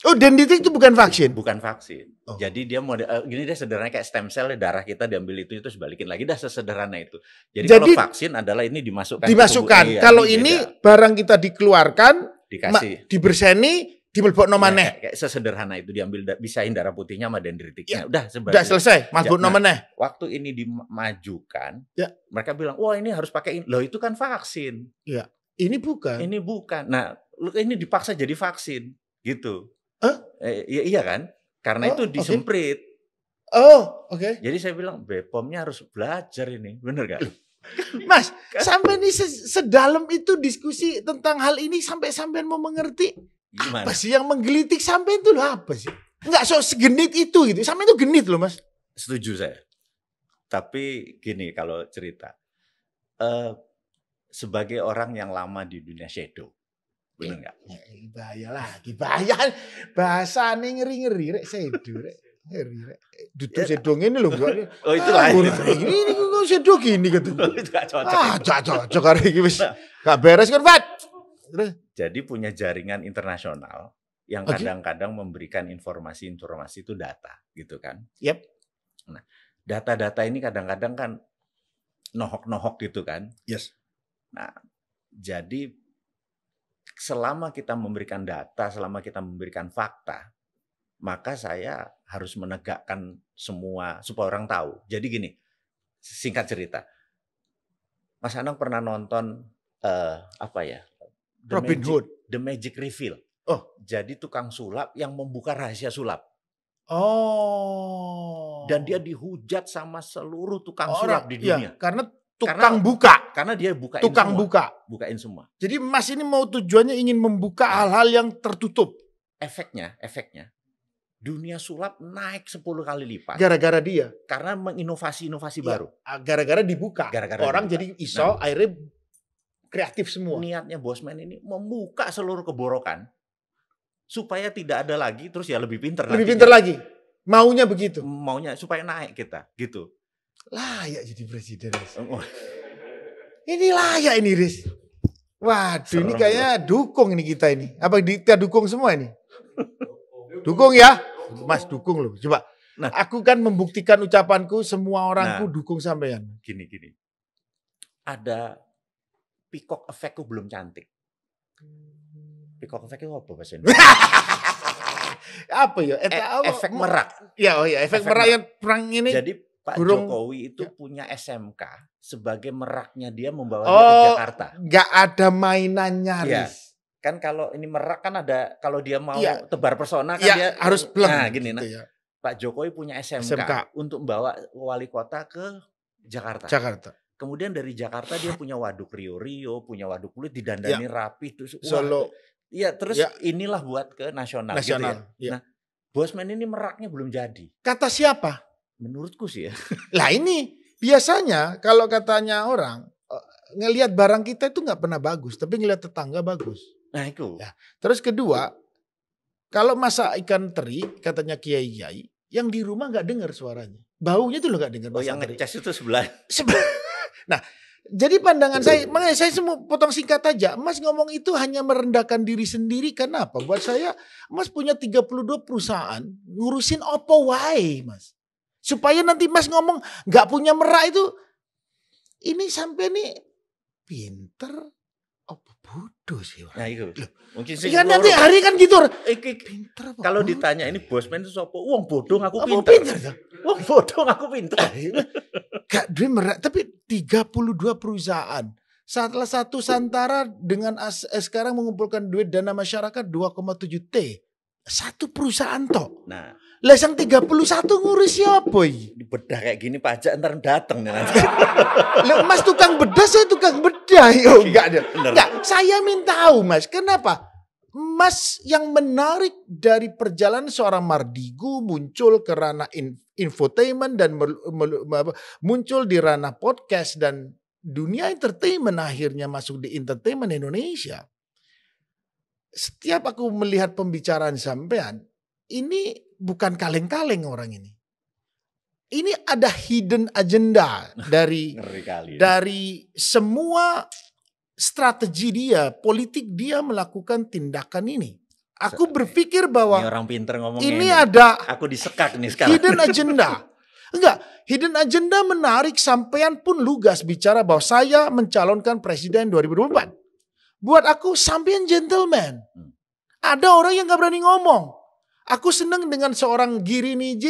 Oh, dendritik itu bukan vaksin? Bukan vaksin. Oh. Jadi dia model gini deh sederhana kayak stem cell darah kita diambil itu sebalikin lagi dah sesederhana itu. Jadi kalau vaksin adalah ini dimasukkan. Kalau ini beda. Barang kita dikeluarkan, dikasih, diberseni. Dimulbokno maneh. Kayak sesederhana itu diambil bisain darah putihnya sama dendritiknya. Udah selesai, malbokno maneh. Waktu ini dimajukan, mereka bilang, "Wah, ini harus pakai ini." Loh, itu kan vaksin. Iya. Ini bukan. Nah, ini dipaksa jadi vaksin, gitu. Iya kan? Karena itu disemprit. Oke. Jadi saya bilang, BPOM-nya harus belajar ini. Bener gak? Mas, sampai ini sedalam itu diskusi tentang hal ini sampai mau mengerti. Gimana? Apa sih yang menggelitik sampai itu loh apa sih? Enggak segenit itu gitu. Sampai itu genit loh Mas. Setuju saya. Tapi gini kalau cerita. Sebagai orang yang lama di dunia shadow. Bener gak? Bahaya lagi. Bahaya. Bahasanya ngeri-ngeri. Shadow. Ngeri. Dudu shadow ini loh. Oh itu lain. Ini kok shadow gini gitu. Itu gak cocok. Cocok hari ini. Gak beres kan Fat? Jadi punya jaringan internasional yang kadang-kadang memberikan informasi itu data gitu kan. Yep. Nah, data-data ini kadang-kadang kan nohok-nohok gitu kan. Yes. Nah, jadi selama kita memberikan data, selama kita memberikan fakta, maka saya harus menegakkan semua supaya orang tahu. Jadi gini, singkat cerita. Mas Anang pernah nonton Robin Hood, The Magic Reveal. Oh, jadi tukang sulap yang membuka rahasia sulap. Oh. Dan dia dihujat sama seluruh tukang sulap di dunia. Iya, karena buka. Karena dia bukain bukain semua. Jadi Mas ini mau tujuannya ingin membuka hal-hal yang tertutup. Efeknya dunia sulap naik 10 kali lipat. Gara-gara dia. Karena menginovasi baru. Gara-gara dibuka. Orang jadi iso akhirnya kreatif semua. Niatnya Bosman ini membuka seluruh keborokan supaya tidak ada lagi, terus ya lebih pintar. Lebih pintar lagi. Maunya begitu. Maunya supaya naik kita, gitu. Layak jadi presiden. Ini layak ini, Riz. Waduh, ini kayaknya dukung ini kita ini. Apa kita dukung semua ini? Dukung ya, Mas dukung loh. Coba. Nah, aku kan membuktikan ucapanku, semua orangku dukung sampean. Gini. Ada peacock effect belum cantik. Peacock effect itu apa bahasa Indonesia? Apa ya? Efek merak. Ya, oh ya, efek merak yang perang ini. Jadi Pak burung, Jokowi itu punya SMK sebagai meraknya dia membawa dia oh, ke Jakarta. Gak ada mainan nyaris. Ya. Kan kalau ini merak kan ada, kalau dia mau ya, tebar pesona kan ya, dia harus pleng. Nah gini, gitu nah ya. Pak Jokowi punya SMK untuk membawa wali kota ke Jakarta. Kemudian dari Jakarta dia punya waduk Rio, punya waduk kulit didandani rapi terus Solo. Iya, terus inilah buat ke nasional. Gitu ya. Ya. Nah, Bosman ini meraknya belum jadi. Kata siapa? Menurutku sih ya. Lah ini biasanya kalau katanya orang ngelihat barang kita itu nggak pernah bagus, tapi ngelihat tetangga bagus. Nah itu. Ya. Terus kedua, kalau masak ikan teri katanya kiai-kiai, yang di rumah nggak dengar suaranya, baunya tuh lo nggak dengar. Oh yang ngecas itu sebelah. Nah, jadi pandangan saya, makanya saya semua potong singkat aja. Mas ngomong itu hanya merendahkan diri sendiri. Kenapa? Buat saya, Mas punya 32 perusahaan, ngurusin opo wae, Mas. Supaya nanti Mas ngomong gak punya merak itu, ini sampai nih pinter, apa bodoh sih? Nah itu. Mungkin sih. Kan nanti hari kan gitu. Pinter apa? Kalau ditanya ini Bosman itu siapa? Uang bodoh aku pinter. Uang bodoh aku pinter. Gak duit merak, tapi 32 perusahaan. Salah satu Santara dengan sekarang mengumpulkan duit dana masyarakat 2,7 T. Satu perusahaan toh. Nah. Lesang 31 ngurus siapa? Bedah kayak gini pajak ntar datang nih nanti. Mas tukang bedah, saya tukang bedah. Yo, enggak, saya minta tahu Mas, kenapa? Mas yang menarik dari perjalanan seorang Mardigu muncul ke ranah infotainment dan muncul di ranah podcast dan dunia entertainment, akhirnya masuk di entertainment Indonesia. Setiap aku melihat pembicaraan sampean, ini bukan kaleng-kaleng orang ini. Ini ada hidden agenda dari semua strategi dia, politik dia melakukan tindakan ini. Aku berpikir bahwa ini orang pinter ngomongnya ini ada aku disekak nih sekarang. Hidden agenda. Enggak, hidden agenda menarik, sampean pun lugas bicara bahwa saya mencalonkan presiden 2024. Buat aku sampean gentleman. Ada orang yang gak berani ngomong. Aku senang dengan seorang Giring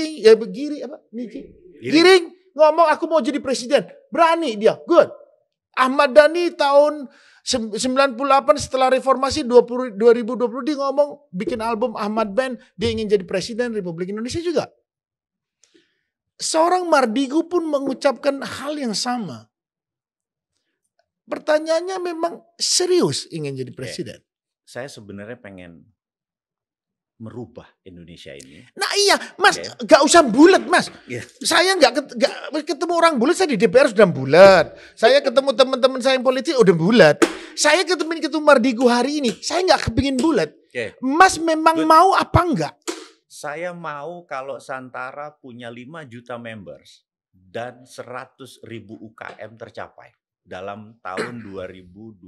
ngomong aku mau jadi presiden. Berani dia, good. Ahmad Dhani tahun 98 setelah reformasi 2020 dia ngomong bikin album Ahmad Band, dia ingin jadi presiden Republik Indonesia juga. Seorang Mardigu pun mengucapkan hal yang sama. Pertanyaannya memang serius ingin jadi presiden. Saya sebenarnya pengen merubah Indonesia ini. Nah iya Mas, gak usah bulat Mas. Saya gak ketemu orang bulat, saya di DPR sudah bulat. Saya ketemu teman-teman saya yang politik udah bulat. Saya ketemu Mardigu hari ini, saya gak kepingin bulat. Mas memang mau apa enggak? Saya mau kalau Santara punya 5 juta members dan 100.000 UKM tercapai dalam tahun 2023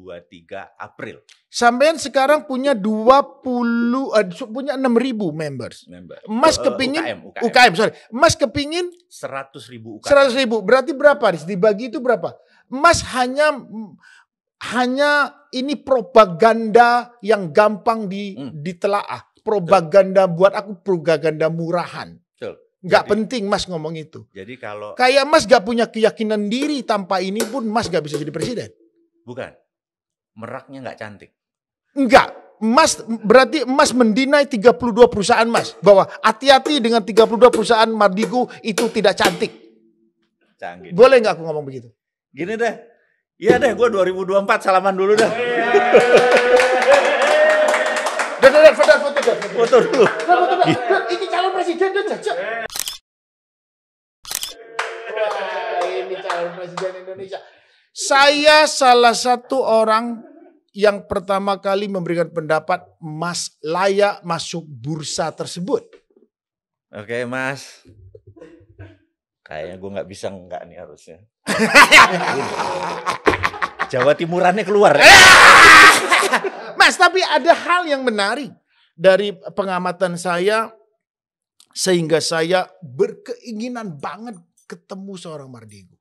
April. Sampean sekarang punya 6.000 members. Mas kepingin UKM, sorry. Mas kepingin 100.000 UKM. 100.000. Berarti berapa? Dibagi itu berapa? Mas hanya ini propaganda yang gampang ditelaah. Propaganda buat aku propaganda murahan. Gak penting Mas ngomong itu. Jadi kalau kayak Mas gak punya keyakinan diri, tanpa ini pun Mas gak bisa jadi presiden. Bukan. Meraknya gak cantik. Enggak. Mas berarti Mas mendinai 32 perusahaan Mas. Bahwa hati-hati dengan 32 perusahaan Mardigu itu tidak cantik. Canggih. Boleh gak aku ngomong begitu? Gini deh. Iya deh, gue 2024 salaman dulu dah. Foto dulu. Ini calon presiden Wah, ini calon presiden Indonesia. Saya salah satu orang yang pertama kali memberikan pendapat Mas layak masuk bursa tersebut. Oke Mas. Kayaknya gue gak bisa enggak nih harusnya. Jawa Timurannya keluar. Mas, tapi ada hal yang menarik dari pengamatan saya sehingga saya berkeinginan banget ketemu seorang Mardigu.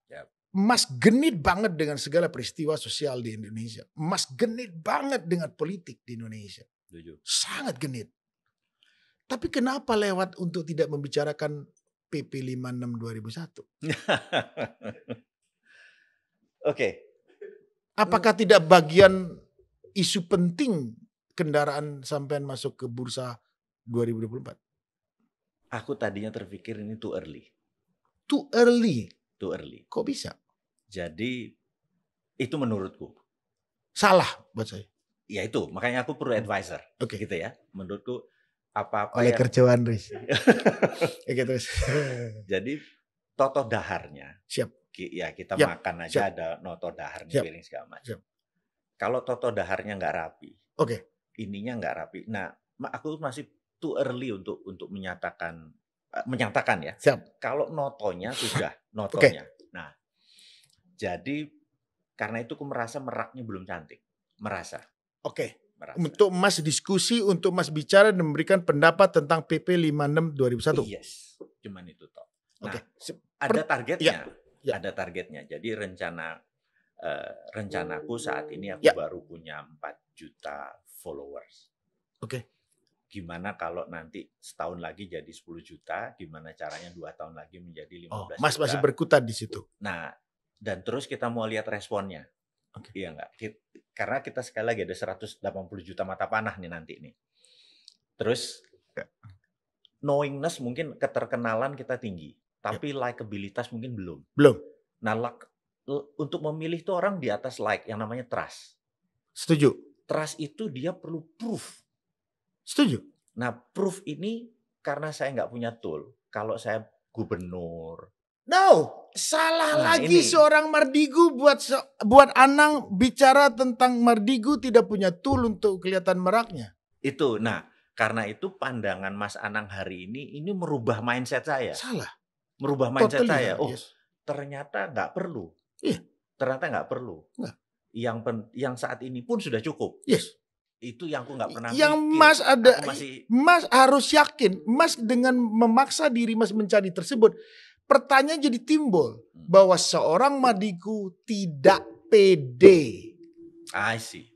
Mas genit banget dengan segala peristiwa sosial di Indonesia. Mas genit banget dengan politik di Indonesia. Sangat genit. Tapi kenapa lewat untuk tidak membicarakan PP 56 2001? Oke. Apakah tidak bagian isu penting kendaraan sampean masuk ke bursa 2024? Aku tadinya terpikir ini too early. Too early? Too early. Kok bisa? Jadi itu menurutku. Salah buat saya. Ya itu, makanya aku perlu advisor. Oke. Gitu ya. Menurutku apa-apa oleh yang... kerjaan Riz. Oke, terus. Jadi toto daharnya. Siap. Ya kita Yap. makan aja Siap. ada noto daharnya, Siap. piring segala macam. Siap. Kalau toto daharnya nggak rapi. Oke. Ininya nggak rapi. Nah, aku masih too early untuk menyatakan ya. Siap. Kalau notonya sudah notonya. Okay. Nah, jadi karena itu aku merasa meraknya belum cantik. Merasa. Oke. Merasa. Untuk Mas diskusi, untuk Mas bicara dan memberikan pendapat tentang PP 56 2001. Yes. Cuman itu toh. Nah, Oke. ada targetnya. Ya. Ada targetnya. Jadi rencanaku saat ini aku baru punya 4 juta followers. Oke. Gimana kalau nanti setahun lagi jadi 10 juta, gimana caranya 2 tahun lagi menjadi 15 Mas juta. masih berkutat di situ. Nah, dan terus kita mau lihat responnya. Okay. Iya enggak? Karena kita sekali lagi ada 180 juta mata panah nih nanti nih. Terus knowingness mungkin keterkenalan kita tinggi, tapi likabilitas mungkin belum. Belum. Nah, untuk memilih tuh orang di atas like yang namanya trust. Setuju. Trust itu dia perlu proof. Setuju. Nah, proof ini karena saya nggak punya tool. Kalau saya gubernur. No, salah lagi ini. Seorang Mardigu buat Anang bicara tentang Mardigu tidak punya tool untuk kelihatan meraknya. Itu, nah karena itu pandangan Mas Anang hari ini merubah mindset saya. Salah. Merubah mindset totally saya. Yes. Ternyata nggak perlu. Iya. Ternyata nggak perlu. Nggak. Yang saat ini pun sudah cukup. Yes. Itu yang aku nggak pernah yang mikir. Mas harus yakin. Mas dengan memaksa diri Mas mencari tersebut, pertanyaan jadi timbul bahwa seorang Mardigu tidak pede. I see.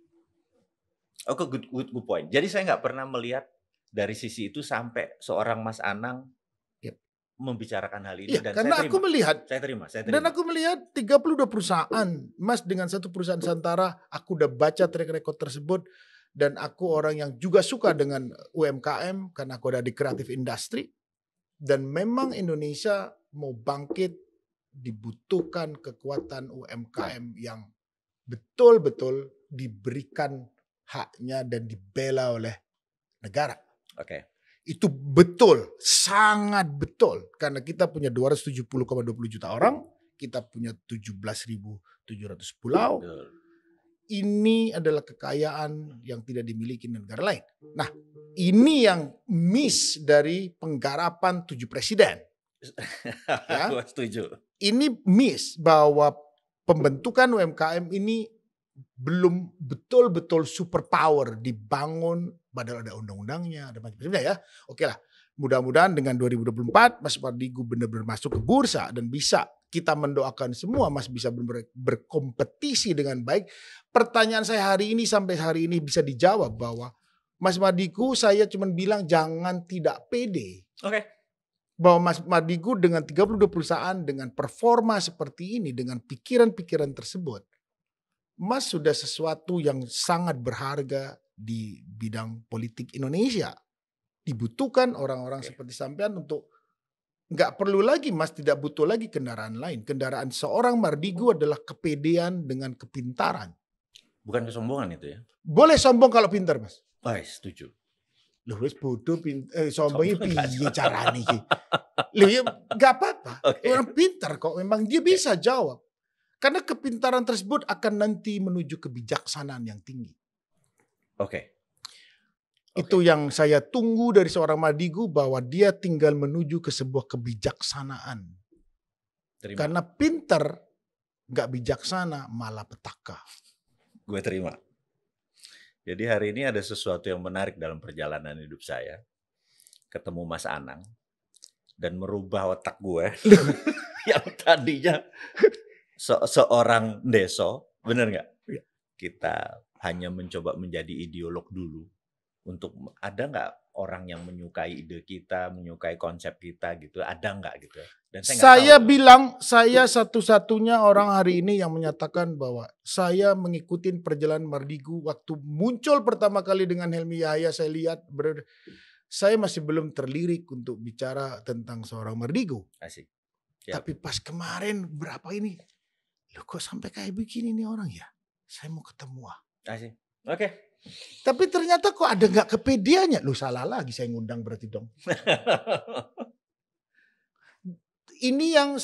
Oke, good point. Jadi saya nggak pernah melihat dari sisi itu sampai seorang Mas Anang membicarakan hal ini. Ya, dan karena aku melihat. Saya terima. Dan aku melihat 32 perusahaan. Mas dengan satu perusahaan Santara, aku udah baca track record tersebut. Dan aku orang yang juga suka dengan UMKM karena aku ada di kreatif industri. Dan memang Indonesia mau bangkit, dibutuhkan kekuatan UMKM yang betul-betul diberikan haknya dan dibela oleh negara. Oke. Itu betul, sangat betul. Karena kita punya 270,20 juta orang, kita punya 17.700 pulau. Ini adalah kekayaan yang tidak dimiliki negara lain. Nah, ini yang miss dari penggarapan 7 presiden. Ya? Aku setuju. Ini miss bahwa pembentukan UMKM ini belum betul-betul superpower dibangun, padahal ada undang-undangnya, ada macam-macamnya ya. Oke lah, mudah-mudahan dengan 2024 Mas Mardigu benar-benar masuk ke bursa dan bisa, kita mendoakan semua Mas bisa berkompetisi dengan baik. Pertanyaan saya hari ini sampai hari ini bisa dijawab bahwa Mas Mardigu, saya cuma bilang jangan tidak pede. Oke. Bahwa Mas Mardigu dengan 32 perusahaan, dengan performa seperti ini, dengan pikiran-pikiran tersebut, Mas sudah sesuatu yang sangat berharga di bidang politik Indonesia. Dibutuhkan orang-orang seperti sampean untuk nggak perlu lagi Mas, tidak butuh lagi kendaraan lain. Kendaraan seorang Mardigu adalah kepedean dengan kepintaran. Bukan kesombongan itu ya? Boleh sombong kalau pintar Mas. Setuju. Loh wis bodoh sombongnya piye carane iki. Loh ya enggak apa-apa. Okay. Orang pintar kok, memang dia bisa jawab. Karena kepintaran tersebut akan nanti menuju kebijaksanaan yang tinggi. Oke. Itu yang saya tunggu dari seorang Mardigu, bahwa dia tinggal menuju ke sebuah kebijaksanaan. Terima. Karena pintar nggak bijaksana malah petaka. Gue terima. Jadi hari ini ada sesuatu yang menarik dalam perjalanan hidup saya. Ketemu Mas Anang dan merubah otak gue yang tadinya seorang deso, bener nggak? Kita hanya mencoba menjadi ideolog dulu. Untuk ada nggak orang yang menyukai ide kita, menyukai konsep kita gitu? Ada nggak gitu? Dan saya bilang saya satu-satunya orang hari ini yang menyatakan bahwa saya mengikuti perjalanan Mardigu waktu muncul pertama kali dengan Helmi Yahya. Saya lihat saya masih belum terlirik untuk bicara tentang seorang Mardigu. Asik. Tapi pas kemarin berapa ini, loh kok sampai kayak begini nih orang ya? Saya mau ketemu. Asik. Oke. Tapi ternyata kok ada nggak kepedeannya? Lu salah lagi saya ngundang berarti dong. Ini yang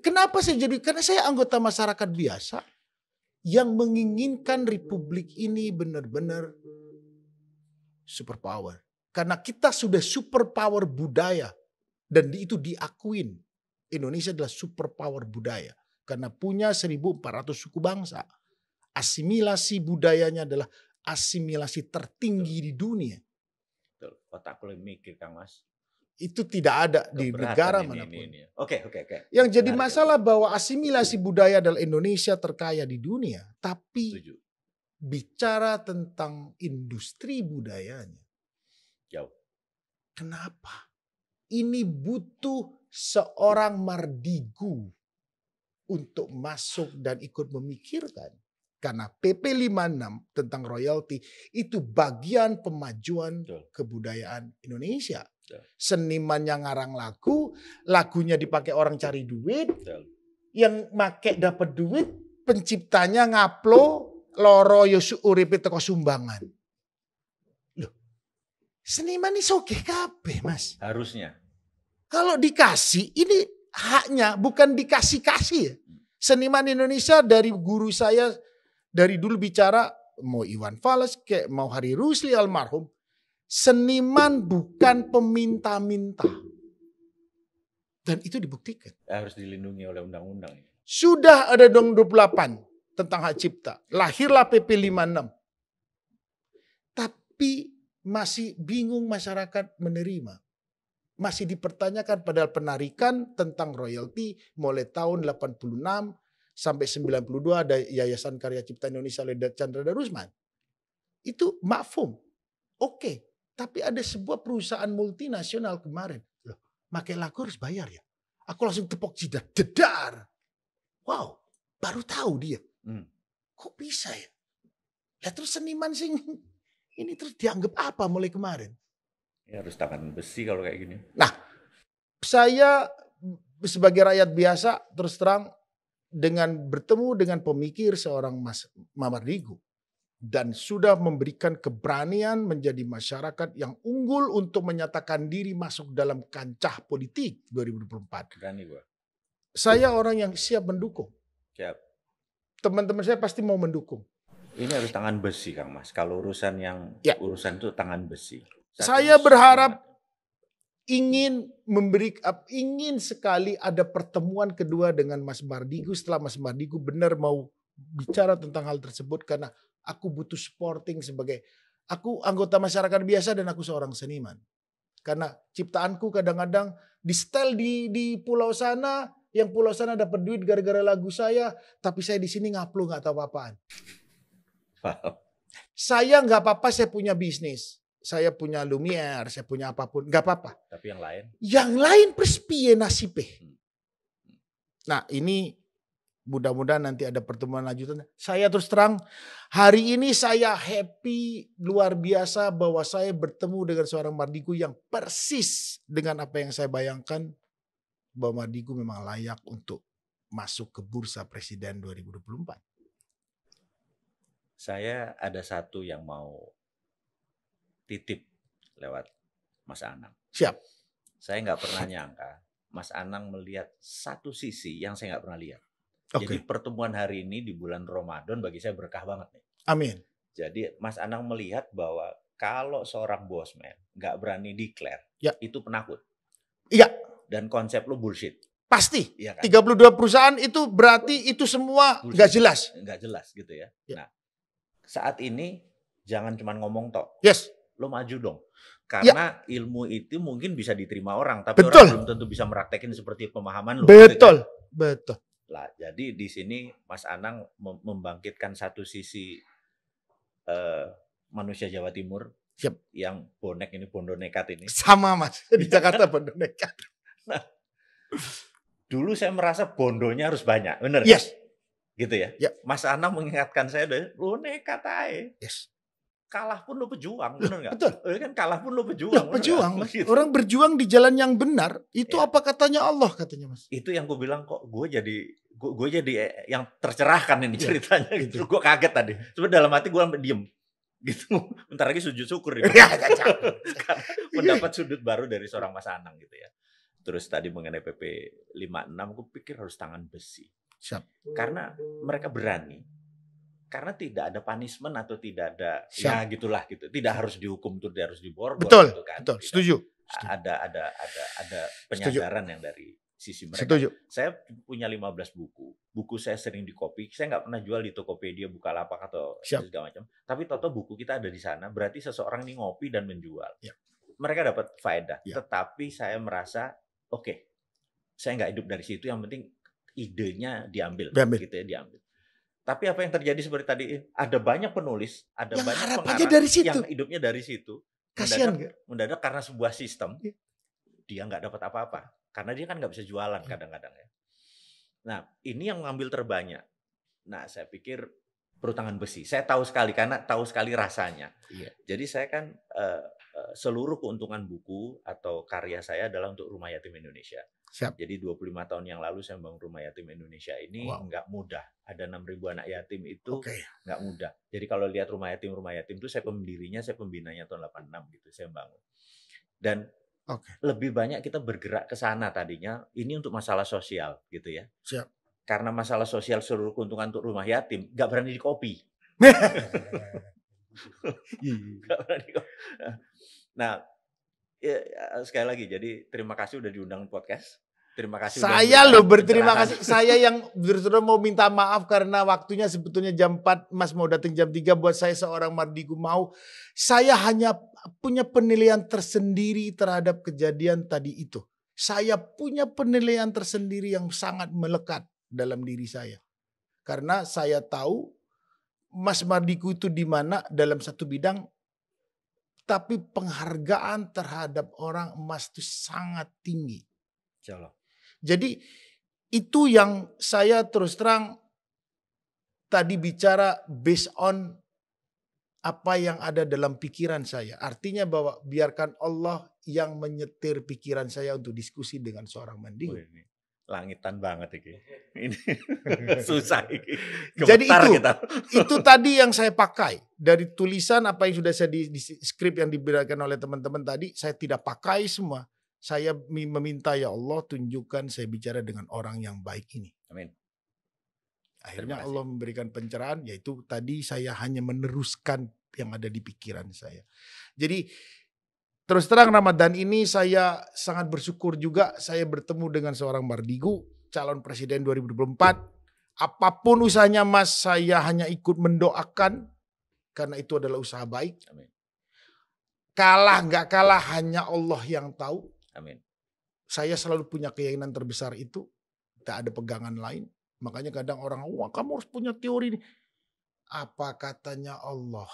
kenapa saya jadi, karena saya anggota masyarakat biasa yang menginginkan republik ini benar-benar superpower. Karena kita sudah superpower budaya dan itu diakuin. Indonesia adalah superpower budaya karena punya 1.400 suku bangsa. Asimilasi budayanya adalah asimilasi tertinggi di dunia. Otak boleh mikir Kang Mas. Itu tidak ada di negara manapun. Oke. Yang jadi masalah bahwa asimilasi budaya adalah Indonesia terkaya di dunia. Tapi bicara tentang industri budayanya. Jauh. Kenapa? Ini butuh seorang Mardigu untuk masuk dan ikut memikirkan. Karena PP 56 tentang royalti itu bagian pemajuan kebudayaan Indonesia. Seniman yang ngarang lagu, lagunya dipakai orang cari duit, yang make dapat duit, penciptanya ngaplo loro yosu uripe teko sumbangan. Loh, seniman ini sogeh kabeh Mas. Harusnya. Kalau dikasih, ini haknya, bukan dikasih-kasih ya. Seniman Indonesia dari guru saya dari dulu bicara, mau Iwan Fals, kayak mau Hari Rusli almarhum, seniman bukan peminta-minta. Dan itu dibuktikan. Harus dilindungi oleh undang-undang. Sudah ada dong 28 tentang hak cipta. Lahirlah PP 56. Tapi masih bingung masyarakat menerima. Masih dipertanyakan padahal penarikan tentang royalti mulai tahun 86 sampai 92 ada Yayasan Karya Cipta Indonesia oleh Chandra Darusman. Itu mafhum. Oke. Tapi ada sebuah perusahaan multinasional kemarin. Loh, pakai lagu harus bayar ya. Aku langsung tepok jidat. Dedar. Wow. Baru tahu dia. Kok bisa ya? Ya terus seniman sing ini terus dianggap apa mulai kemarin? Ya harus tangan besi kalau kayak gini. Nah, saya sebagai rakyat biasa terus terang dengan bertemu dengan pemikir seorang Mas Mardigu dan sudah memberikan keberanian menjadi masyarakat yang unggul untuk menyatakan diri masuk dalam kancah politik 2024. Berani gua. Saya orang yang siap mendukung. Siap. Teman-teman saya pasti mau mendukung. Ini harus tangan besi Kang Mas. Kalau urusan yang urusan itu tangan besi. Saya berharap ingin sekali ada pertemuan kedua dengan Mas Mardigu setelah Mas Mardigu benar mau bicara tentang hal tersebut karena aku butuh supporting sebagai aku anggota masyarakat biasa dan aku seorang seniman. Karena ciptaanku kadang-kadang di setel di pulau sana, yang pulau sana dapat duit gara-gara lagu saya, tapi saya di sini ngaplu nggak tahu apa-apaan. Saya nggak apa-apa, saya punya bisnis. Saya punya Lumiere, saya punya apapun, nggak apa-apa. Tapi yang lain? Yang lain perspiye nasibnya. Nah ini mudah-mudahan nanti ada pertemuan lanjutan. Saya terus terang, hari ini saya happy luar biasa bahwa saya bertemu dengan seorang Mardigu yang persis dengan apa yang saya bayangkan. Bahwa Mardigu memang layak untuk masuk ke bursa presiden 2024. Saya ada satu yang mau titip lewat Mas Anang. Siap. Saya nggak pernah nyangka Mas Anang melihat satu sisi yang saya nggak pernah lihat. Okay. Jadi pertemuan hari ini di bulan Ramadan bagi saya berkah banget nih. Amin. Jadi Mas Anang melihat bahwa kalau seorang bosman nggak berani declare, itu penakut. Iya. Dan konsep lu bullshit. Pasti. Iya kan? 32 perusahaan itu berarti itu semua nggak jelas. Nggak jelas gitu ya. Nah, saat ini jangan cuma ngomong tok. Yes. Lo maju dong. Karena ilmu itu mungkin bisa diterima orang, tapi orang belum tentu bisa meraktekin seperti pemahaman lo. Betul. Gitu kan? Betul. Lah, jadi di sini Mas Anang membangkitkan satu sisi manusia Jawa Timur Siap. Yang bonek ini, bondo nekat ini. Sama Mas, di Jakarta bondo nekat. Nah, dulu saya merasa bondonya harus banyak, bener? Yes. Gitu ya. Yep. Mas Anam mengingatkan saya, lo nekat aja. Yes. Kalah pun lo pejuang, bener nggak? Betul. Kan kalah pun lo pejuang. Pejuang, Mas. Gitu. Orang berjuang di jalan yang benar. Itu apa katanya Allah, katanya Mas. Itu yang gue bilang, kok gue jadi yang tercerahkan ini ceritanya. Gitu. Gue kaget tadi. Sebenarnya dalam hati gue sampai diem. Gitu. Bentar lagi sujud syukur. Mendapat sudut baru dari seorang Mas Anang gitu ya. Terus tadi mengenai PP 56, gue pikir harus tangan besi. Siap. Karena mereka berani. Karena tidak ada punishment atau tidak ada Siap. ya gitulah gitu. Tidak harus dihukum, tidak harus diborgol. Betul, gitu kan. betul. Setuju. Ada penyadaran yang dari sisi mereka. Setuju. Saya punya 15 buku. Buku saya sering di copy. Saya nggak pernah jual di Tokopedia, Bukalapak atau segala macam. Tapi toto buku kita ada di sana. Berarti seseorang ini ngopi dan menjual. Ya. Mereka dapat faedah. Ya. Tetapi saya merasa oke, saya nggak hidup dari situ. Yang penting idenya diambil. Gitu ya, diambil. Tapi apa yang terjadi seperti tadi, ada banyak penulis, ada yang banyak pengarang dari situ. yang hidupnya dari situ. Kasian mendadak karena sebuah sistem, dia nggak dapat apa-apa. Karena dia kan nggak bisa jualan kadang-kadang ya. Nah, ini yang mengambil terbanyak. Nah, saya pikir perlu tangan besi. Saya tahu sekali, karena tahu sekali rasanya. Iya. Jadi saya kan seluruh keuntungan buku atau karya saya adalah untuk Rumah Yatim Indonesia. Siap. Jadi 25 tahun yang lalu saya membangun Rumah Yatim Indonesia ini nggak mudah. Ada 6.000 anak yatim itu nggak mudah. Jadi kalau lihat Rumah Yatim itu saya pendirinya, saya pembinanya tahun 86 gitu, saya bangun. Dan lebih banyak kita bergerak ke sana tadinya, ini untuk masalah sosial gitu ya. Siap. Karena masalah sosial seluruh keuntungan untuk rumah yatim, nggak berani di-copy. Nah, ya, sekali lagi, jadi terima kasih udah diundang podcast. Terima kasih. Saya loh berterima kasih. Saya yang terus mau minta maaf karena waktunya sebetulnya jam 4, Mas mau datang jam 3. Buat saya seorang Mardigu mau. Saya hanya punya penilaian tersendiri terhadap kejadian tadi itu. Saya punya penilaian tersendiri yang sangat melekat dalam diri saya. Karena saya tahu Mas Mardigu itu di mana dalam satu bidang. Tapi penghargaan terhadap orang emas itu sangat tinggi. Jadi itu yang saya terus terang tadi bicara based on apa yang ada dalam pikiran saya. Artinya bahwa biarkan Allah yang menyetir pikiran saya untuk diskusi dengan seorang Mardigu. Langitan banget ini. Ini susah ini. Jadi itu tadi yang saya pakai dari tulisan apa yang sudah saya di skrip yang diberikan oleh teman-teman tadi, saya tidak pakai semua. Saya meminta ya Allah tunjukkan saya bicara dengan orang yang baik ini. Amin. Akhirnya Allah memberikan pencerahan, yaitu tadi saya hanya meneruskan yang ada di pikiran saya. Jadi terus terang Ramadan ini saya sangat bersyukur juga saya bertemu dengan seorang Mardigu, calon presiden 2024. Apapun usahanya Mas, saya hanya ikut mendoakan karena itu adalah usaha baik. Amin. Kalah nggak kalah hanya Allah yang tahu. Amin. Saya selalu punya keyakinan terbesar itu. Tak ada pegangan lain. Makanya kadang orang, wah kamu harus punya teori ini. Apa katanya Allah?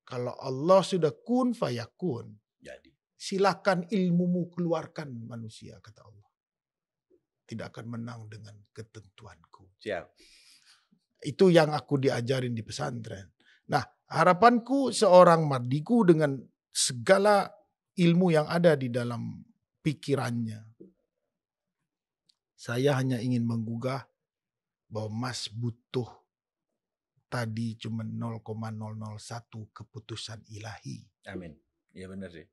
Kalau Allah sudah kun fayakun. Jadi. Silakan ilmumu keluarkan manusia, kata Allah. Tidak akan menang dengan ketentuanku. Siap. Itu yang aku diajarin di pesantren. Nah, harapanku seorang Mardigu dengan segala ilmu yang ada di dalam pikirannya. Saya hanya ingin menggugah bahwa Mas butuh tadi cuma 0,001 keputusan ilahi. Amin. Iya benar sih.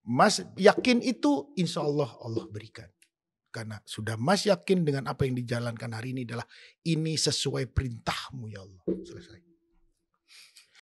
Mas yakin itu insya Allah Allah berikan. Karena sudah Mas yakin dengan apa yang dijalankan hari ini adalah ini sesuai perintahmu ya Allah. Selesai.